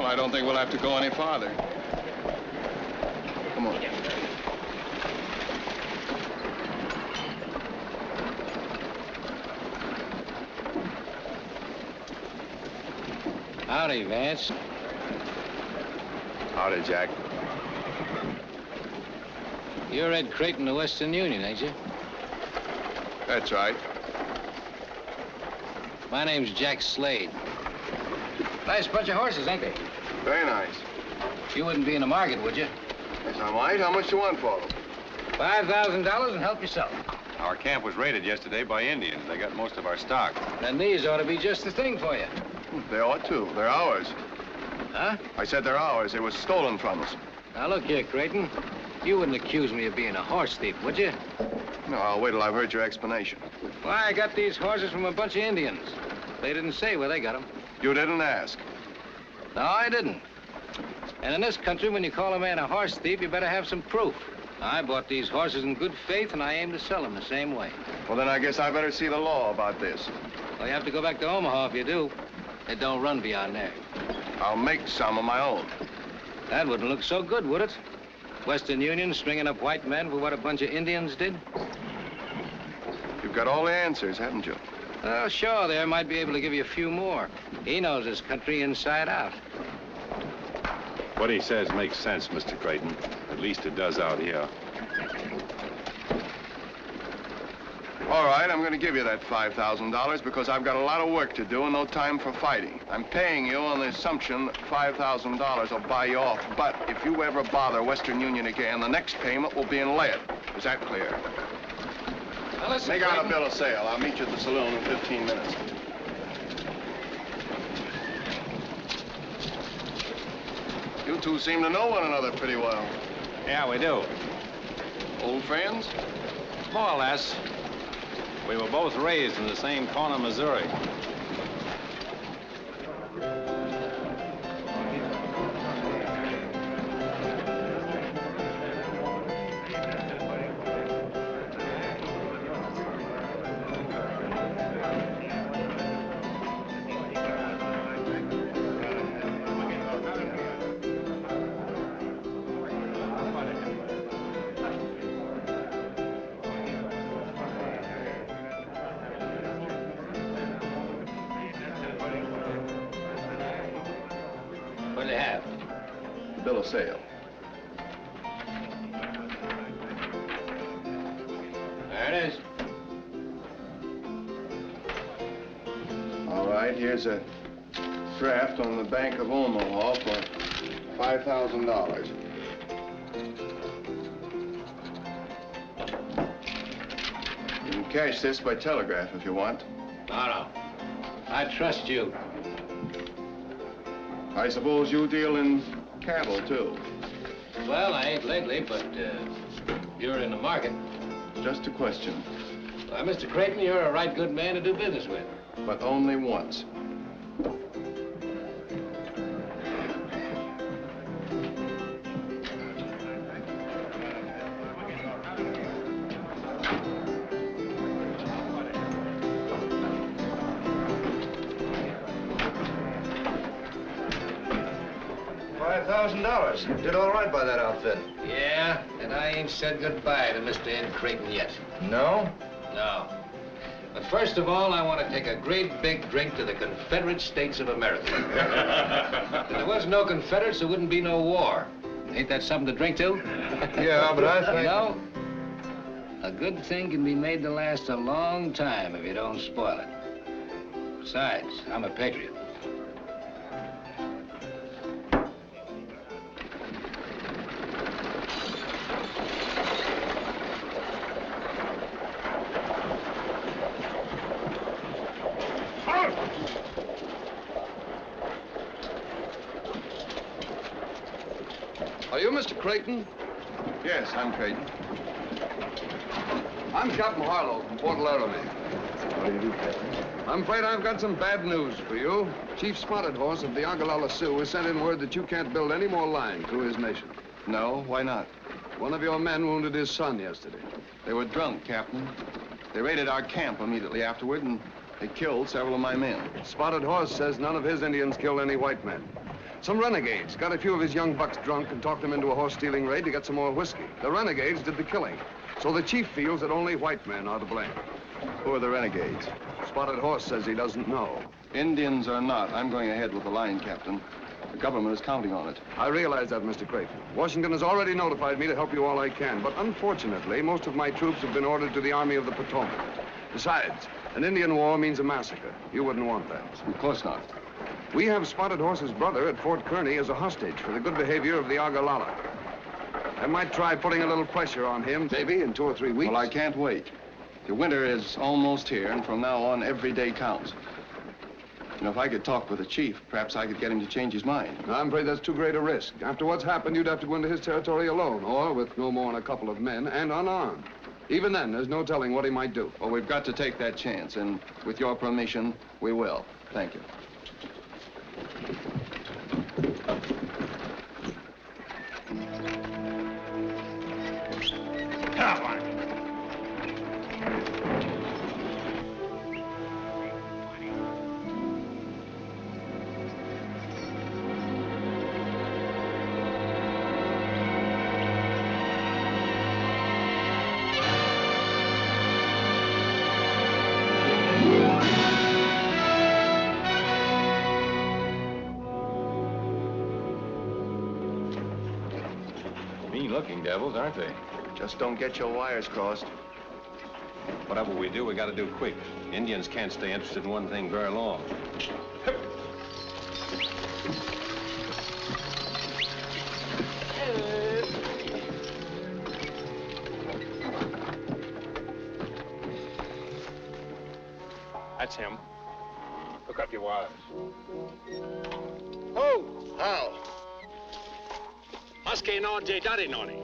I don't think we'll have to go any farther. Come on. Howdy, Vance. Howdy, Jack. You're Ed Creighton of Western Union, ain't you? That's right. My name's Jack Slade. Nice bunch of horses, ain't they? Very nice. You wouldn't be in the market, would you? Yes, I might. How much do you want for them? $5,000 and help yourself. Our camp was raided yesterday by Indians. They got most of our stock. Then these ought to be just the thing for you. They ought to. They're ours. Huh? I said they're ours. They were stolen from us. Now, look here, Creighton. You wouldn't accuse me of being a horse thief, would you? No, I'll wait till I've heard your explanation. Why, I got these horses from a bunch of Indians. They didn't say where they got them. You didn't ask. No, I didn't. And in this country, when you call a man a horse thief, you better have some proof. I bought these horses in good faith, and I aim to sell them the same way. Well, then I guess I better see the law about this. Well, you have to go back to Omaha if you do. It don't run beyond there. I'll make some of my own. That wouldn't look so good, would it? Western Union stringing up white men for what a bunch of Indians did? You've got all the answers, haven't you? Well, Shaw there might be able to give you a few more. He knows this country inside out. What he says makes sense, Mr. Creighton. At least it does out here. All right, I'm going to give you that $5,000 because I've got a lot of work to do and no time for fighting. I'm paying you on the assumption that $5,000 will buy you off. But if you ever bother Western Union again, the next payment will be in lead. Is that clear? Now listen, Make out a bill of sale. I'll meet you at the saloon in 15 minutes. You two seem to know one another pretty well. Yeah, we do. Old friends? More or less. We were both raised in the same corner, Missouri. What do they have? The bill of sale. There it is. All right, here's a draft on the Bank of Omaha for $5,000. You can cash this by telegraph if you want. No. I trust you. I suppose you deal in cattle, too. Well, I ain't lately, but you're in the market. Just a question. Well, Mr. Creighton, you're a right good man to do business with. But only once. $5,000. Did all right by that outfit. Yeah, and I ain't said goodbye to Mr. Ed Creighton yet. No? No. But first of all, I want to take a great big drink to the Confederate States of America. If there was no Confederates, there wouldn't be no war. Ain't that something to drink to? Yeah, but I think... You know, a good thing can be made to last a long time if you don't spoil it. Besides, I'm a patriot. Are you Mr. Creighton? Yes, I'm Creighton. I'm Captain Harlow from Fort Laramie. What do you do, Captain? I'm afraid I've got some bad news for you. Chief Spotted Horse of the Ogallala Sioux has sent in word that you can't build any more line through his nation. No, why not? One of your men wounded his son yesterday. They were drunk, Captain. They raided our camp immediately afterward, and they killed several of my men. Spotted Horse says none of his Indians killed any white men. Some renegades got a few of his young bucks drunk and talked them into a horse-stealing raid to get some more whiskey. The renegades did the killing. So the chief feels that only white men are to blame. Who are the renegades? Spotted Horse says he doesn't know. Indians or not, I'm going ahead with the line, Captain. The government is counting on it. I realize that, Mr. Creighton. Washington has already notified me to help you all I can, but unfortunately, most of my troops have been ordered to the Army of the Potomac. Besides, an Indian war means a massacre. You wouldn't want that. Of course not. We have Spotted Horse's brother at Fort Kearny as a hostage for the good behavior of the Ogallala. I might try putting a little pressure on him, maybe in 2 or 3 weeks. Well, I can't wait. The winter is almost here, and from now on, every day counts. You know, if I could talk with the chief, perhaps I could get him to change his mind. I'm afraid that's too great a risk. After what's happened, you'd have to go into his territory alone, or with no more than a couple of men and unarmed. Even then, there's no telling what he might do. Well, we've got to take that chance, and with your permission, we will. Thank you. Come on. Mean-looking devils, aren't they? Just don't get your wires crossed. Whatever we do, we got to do quick. Indians can't stay interested in one thing very long. That's him. Hook up your wires. Oh, how? Husky no de daddy noni.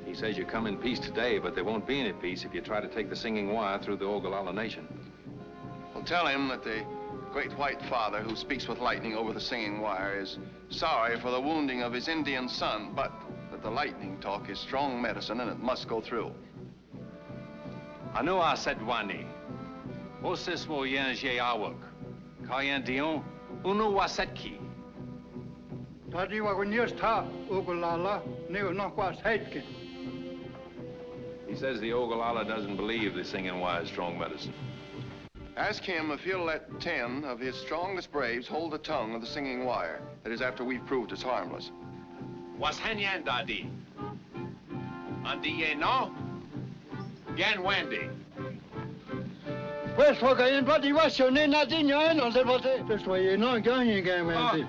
He says you come in peace today, but there won't be any peace if you try to take the singing wire through the Ogallala Nation. Well, tell him that the great white father who speaks with lightning over the singing wire is sorry for the wounding of his Indian son, but that the lightning talk is strong medicine and it must go through. Anu asedwani. Osiswo yenje awak. Kayan dion. Unu wasetki. He says the Ogallala doesn't believe the singing wire is strong medicine. Ask him if he'll let 10 of his strongest braves hold the tongue of the singing wire. That is, after we've proved it's harmless. Was henyan dadi. Andi ye no? Gan Wendy. Pues porque en pati was yo ne na din yo no se bote. Pues we no gan you gan Wendy.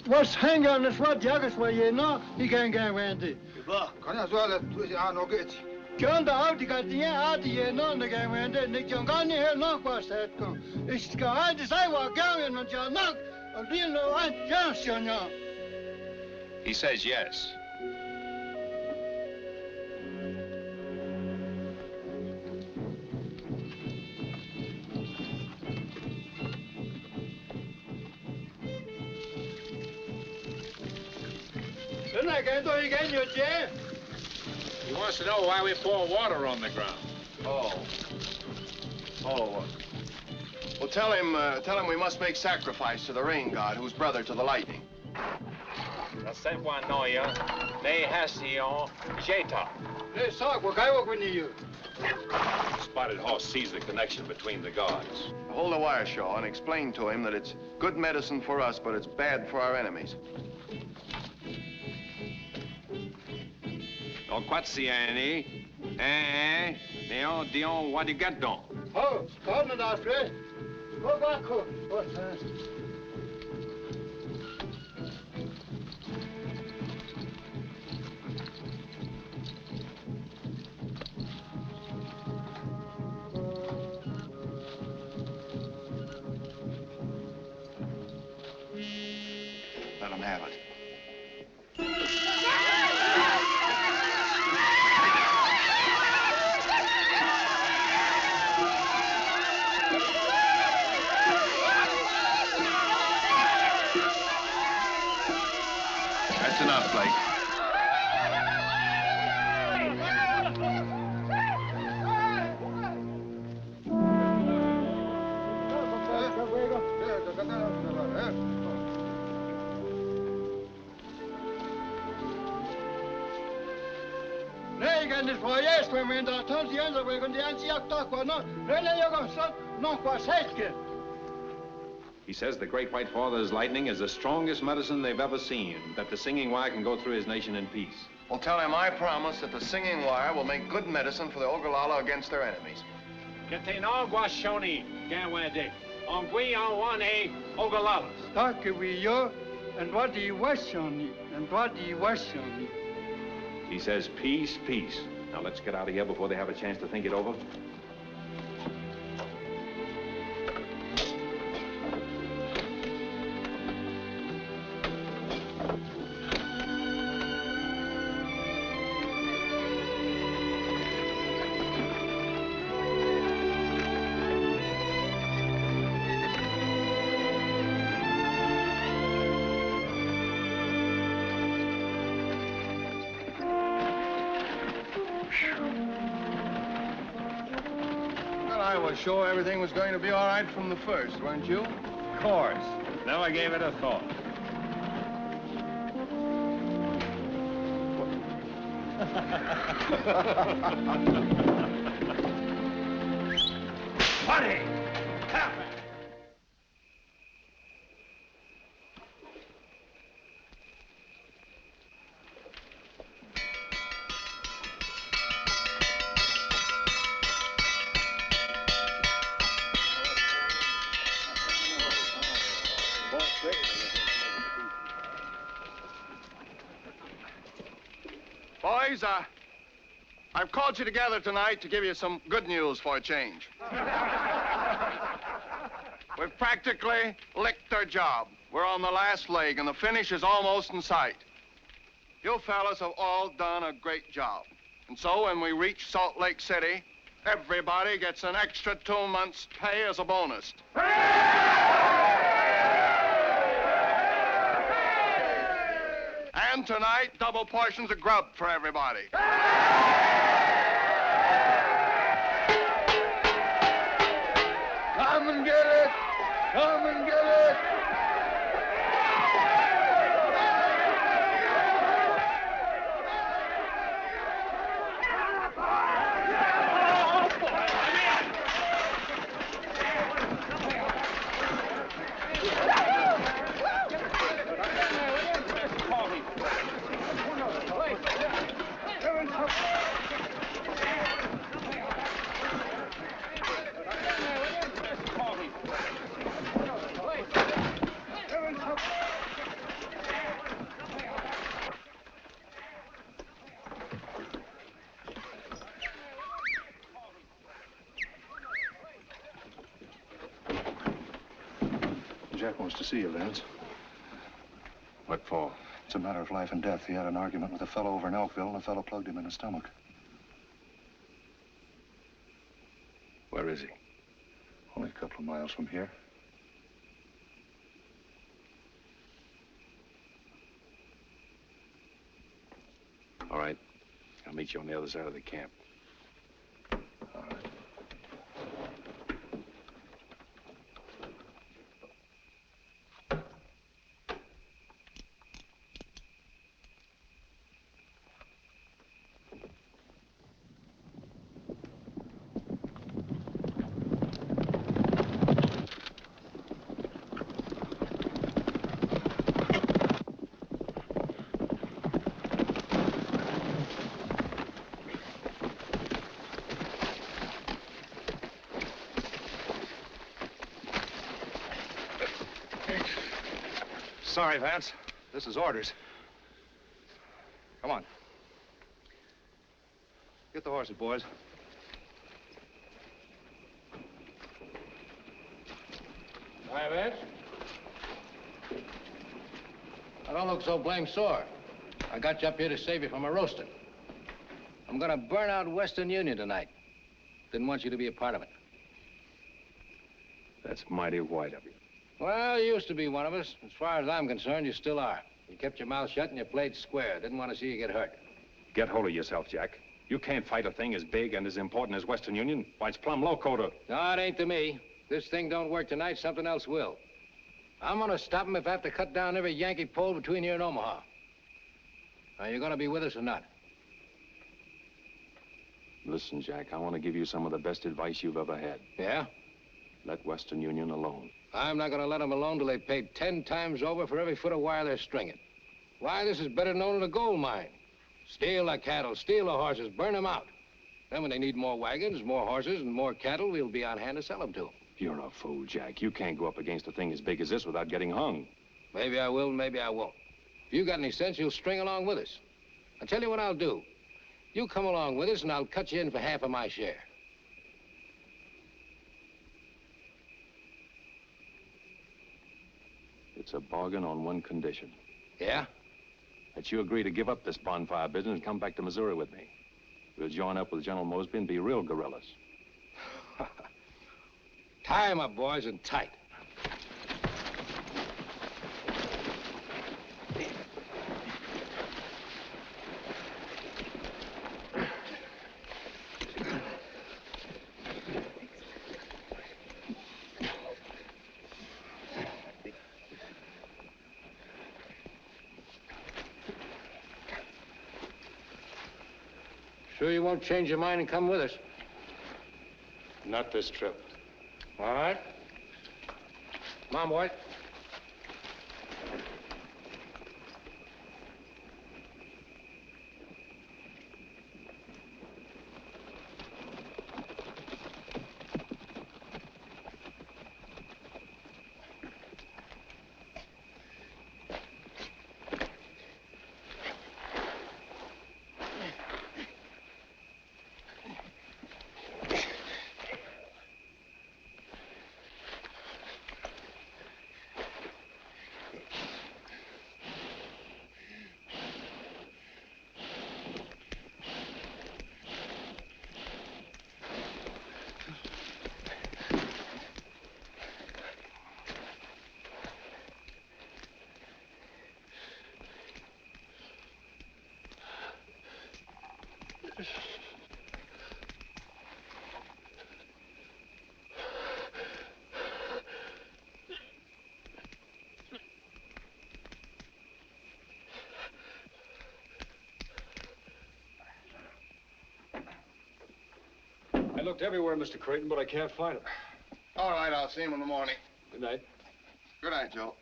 Was hang on the swat Jagger way you no he gan Wendy. Ba, kan jag så att du är nog gett. John the Articatia, Artie, none again, and then Nick John Garney here, not was that come. It's God, as I walk down and John knock, a real no Johnson. He says yes. He wants to know why we pour water on the ground. Oh, well, tell him we must make sacrifice to the rain god, who's brother to the lightning. Hey, Sock, what I work with you? Spotted Horse sees the connection between the gods. Hold the wire, Shaw, and explain to him that it's good medicine for us, but it's bad for our enemies. Oh, Quatsiani. Dion, what do you get, Don? Oh, come and ask me. Go back home. Let him have it. That's enough, Blake. Nee, ik kan niet voor je spelen, dat tand die andere weg, en die aan zich toch wel nog. Nee, je kan zo nog wat zeggen. He says the Great White Father's lightning is the strongest medicine they've ever seen, that the singing wire can go through his nation in peace. Well, tell him I promise that the singing wire will make good medicine for the Ogallala against their enemies. Talk we you, and what do you wish on you, and what do you wish on you? He says peace, peace. Now let's get out of here before they have a chance to think it over. I was sure everything was going to be all right from the first, weren't you? Of course. Never gave it a thought. Funny! Tap it! Boys, I've called you together tonight to give you some good news for a change. We've practically licked our job. We're on the last leg, and the finish is almost in sight. You fellas have all done a great job. And so when we reach Salt Lake City, everybody gets an extra 2 months' pay as a bonus. And tonight, double portions of grub for everybody. Come and get it! Come and get it! Jack wants to see you, Vance. What for? It's a matter of life and death. He had an argument with a fellow over in Elkville, and a fellow plugged him in the stomach. Where is he? Only a couple of miles from here. All right. I'll meet you on the other side of the camp. All right. Sorry, Vance. This is orders. Come on. Get the horses, boys. Hi, Vance. I don't look so blame sore. I got you up here to save you from a roasting. I'm gonna burn out Western Union tonight. Didn't want you to be a part of it. That's mighty white of you. Well, you used to be one of us. As far as I'm concerned, you still are. You kept your mouth shut and you played square. Didn't want to see you get hurt. Get hold of yourself, Jack. You can't fight a thing as big and as important as Western Union. Why, it's plumb loco to... No, it ain't to me. This thing don't work tonight, something else will. I'm gonna stop him if I have to cut down every Yankee pole between here and Omaha. Now, you gonna be with us or not? Listen, Jack, I want to give you some of the best advice you've ever had. Yeah? Let Western Union alone. I'm not gonna let them alone till they've paid 10 times over for every foot of wire they're stringing. Why, this is better known than a gold mine. Steal the cattle, steal the horses, burn them out. Then when they need more wagons, more horses, and more cattle, we'll be on hand to sell them to them. You're a fool, Jack. You can't go up against a thing as big as this without getting hung. Maybe I will, maybe I won't. If you got any sense, you'll string along with us. I'll tell you what I'll do. You come along with us, and I'll cut you in for half of my share. It's a bargain on one condition. Yeah? That you agree to give up this bonfire business and come back to Missouri with me. We'll join up with General Mosby and be real guerrillas. Tie 'em up, boys, and tight. Sure you won't change your mind and come with us? Not this trip. All right. Come on, boys. I looked everywhere, Mr. Creighton, but I can't find him. All right, I'll see him in the morning. Good night. Good night, Joe.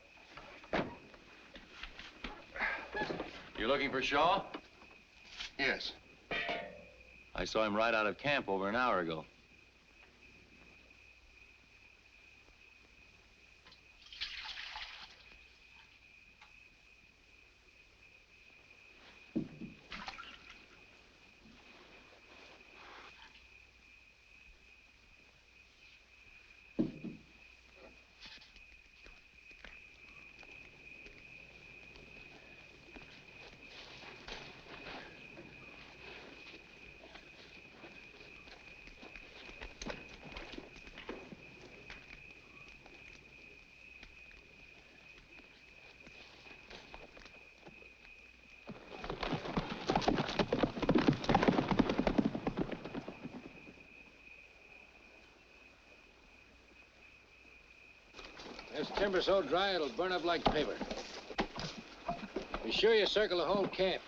You looking for Shaw? Yes. I saw him right out of camp over an hour ago. timber so dry it'll burn up like paper. Be sure you circle the whole camp.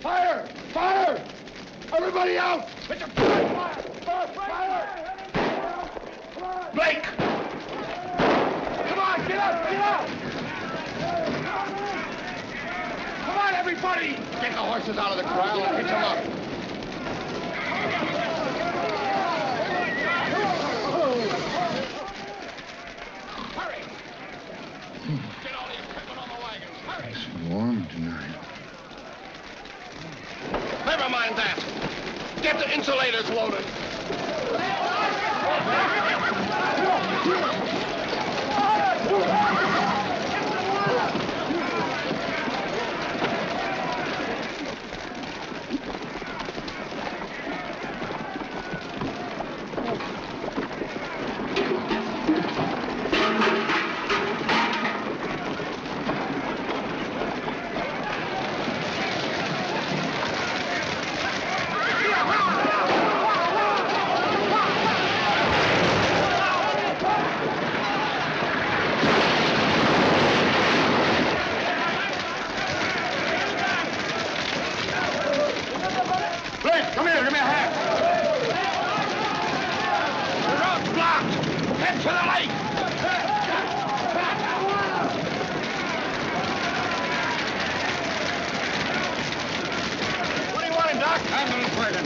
Fire! Fire! Everybody out! It's a fire! Fire! Blake! Come on, get up! Get up! Come on, everybody! Get the horses out of the corral and hitch them up. Hurry! Get all the equipment on the wagons. Hurry! It's warm tonight. Never mind that. Get the insulators loaded. Come here, give me a hand. The road's blocked. Head to the lake. What do you want him, Doc? Ambulance wagon.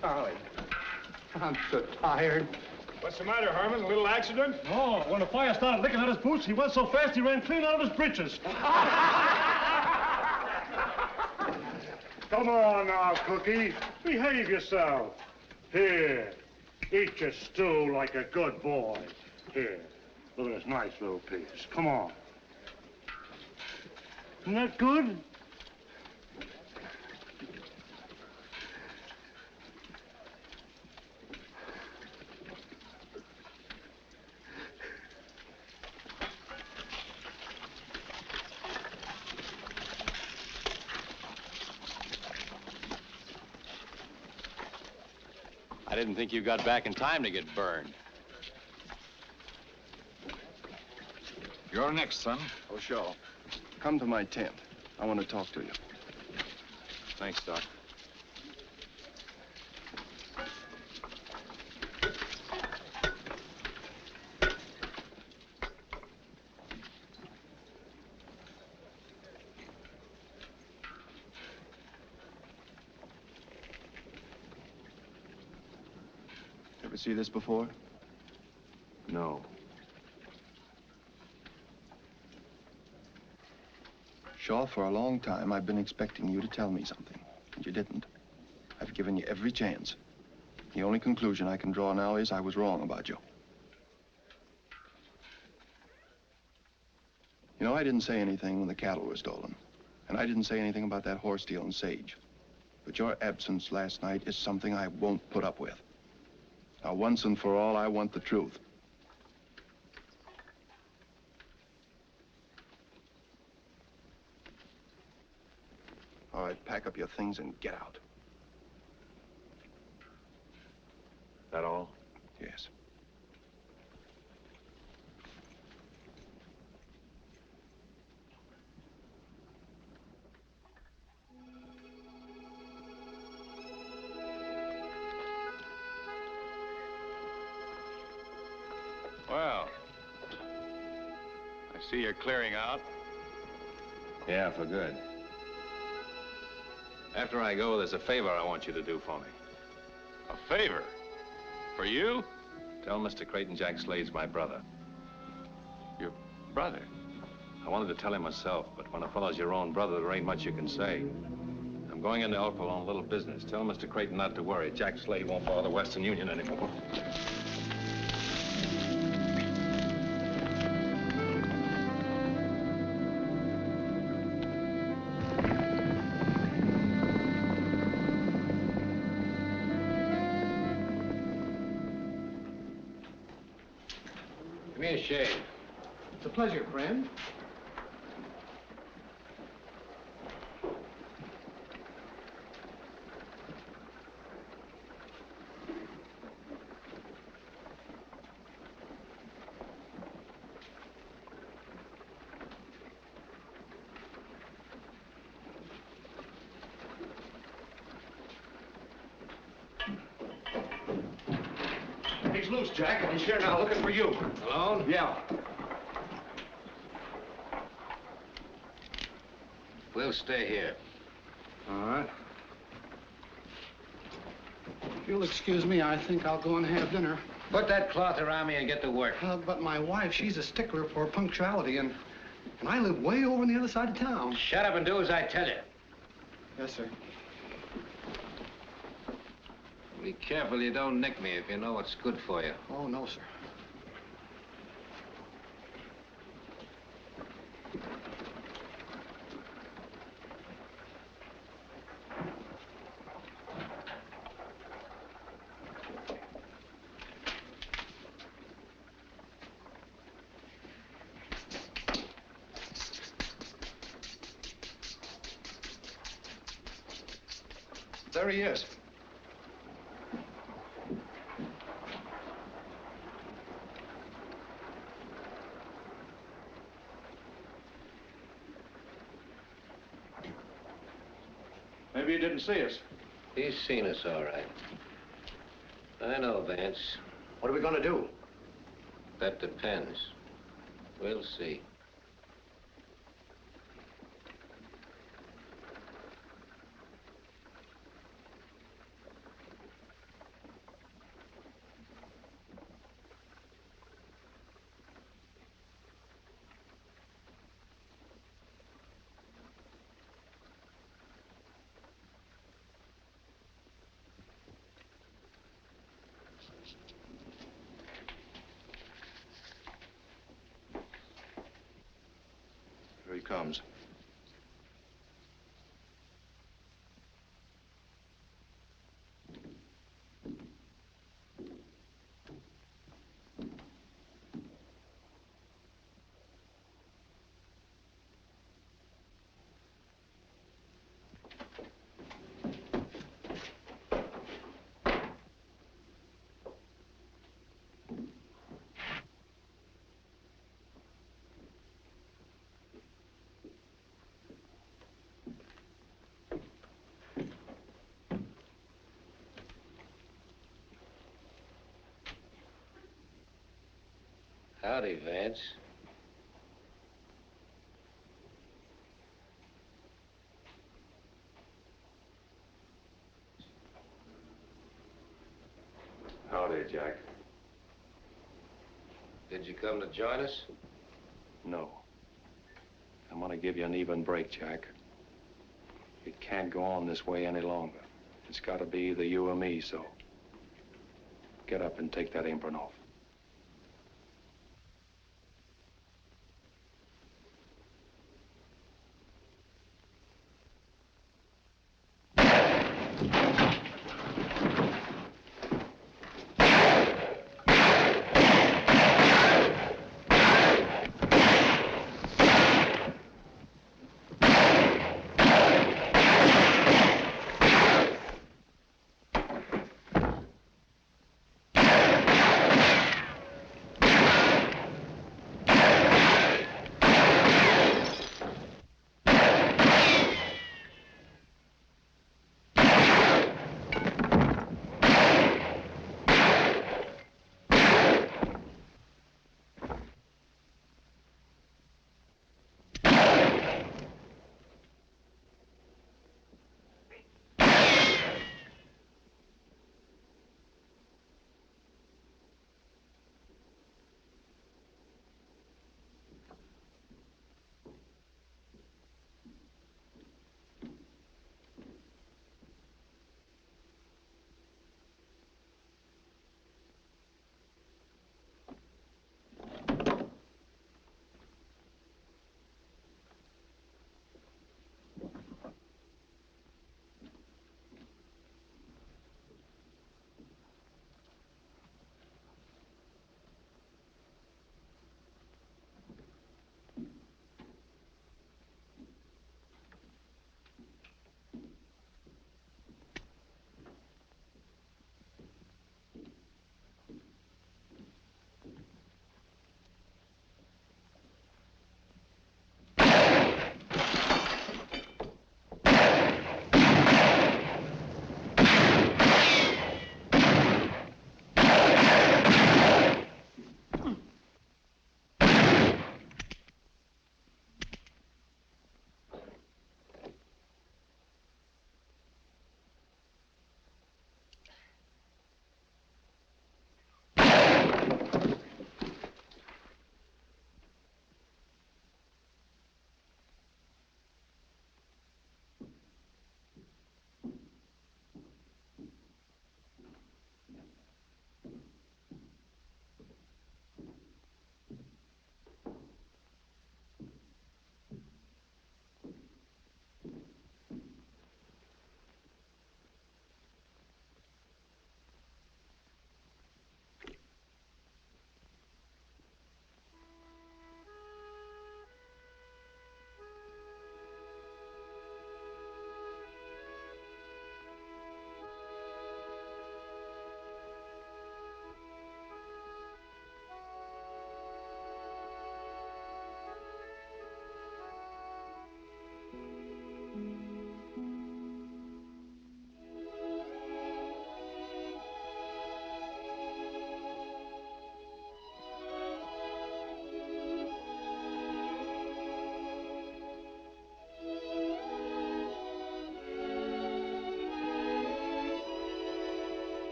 Charlie, I'm so tired. What's the matter, Herman? A little accident? No. When the fire started licking at his boots, he went so fast he ran clean out of his breeches. Come on now, Cookie. Behave yourself. Here. Eat your stew like a good boy. Here. Look at this nice little piece. Come on. Isn't that good? I didn't think you got back in time to get burned. You're next, son. Oh, Shaw, come to my tent. I want to talk to you. Thanks, Doc. Ever see this before? No. Shaw, for a long time, I've been expecting you to tell me something, and you didn't. I've given you every chance. The only conclusion I can draw now is I was wrong about you. You know, I didn't say anything when the cattle were stolen, and I didn't say anything about that horse stealing Sage. But your absence last night is something I won't put up with. Now, once and for all, I want the truth. All right, pack up your things and get out. That all? Yes. Well, I see you're clearing out. Yeah, for good. After I go, there's a favor I want you to do for me. A favor? For you? Tell Mr. Creighton Jack Slade's my brother. Your brother? I wanted to tell him myself, but when a fellow's your own brother, there ain't much you can say. I'm going into Outlaw on a little business. Tell Mr. Creighton not to worry. Jack Slade won't bother Western Union anymore. Give me a shave. It's a pleasure, friend. He's loose, Jack, and he's here now looking for you. Alone? Yeah. We'll stay here. All right. If you'll excuse me, I think I'll go and have dinner. Put that cloth around me and get to work. But my wife, she's a stickler for punctuality, and I live way over on the other side of town. Shut up and do as I tell you. Yes, sir. Be careful you don't nick me if you know what's good for you. Oh, no, sir. There he is. Maybe he didn't see us. He's seen us, all right. I know, Vance. What are we going to do? That depends. We'll see. comes. Howdy, Vance. Howdy, Jack. Did you come to join us? No. I'm gonna give you an even break, Jack. It can't go on this way any longer. It's gotta be either you or me, so get up and take that apron off.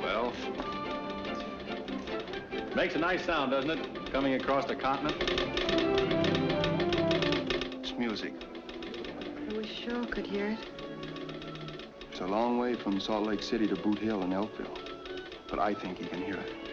Well, makes a nice sound, doesn't it? Coming across the continent. It's music. I wish Shaw could hear it. It's a long way from Salt Lake City to Boot Hill and Elkville, but I think he can hear it.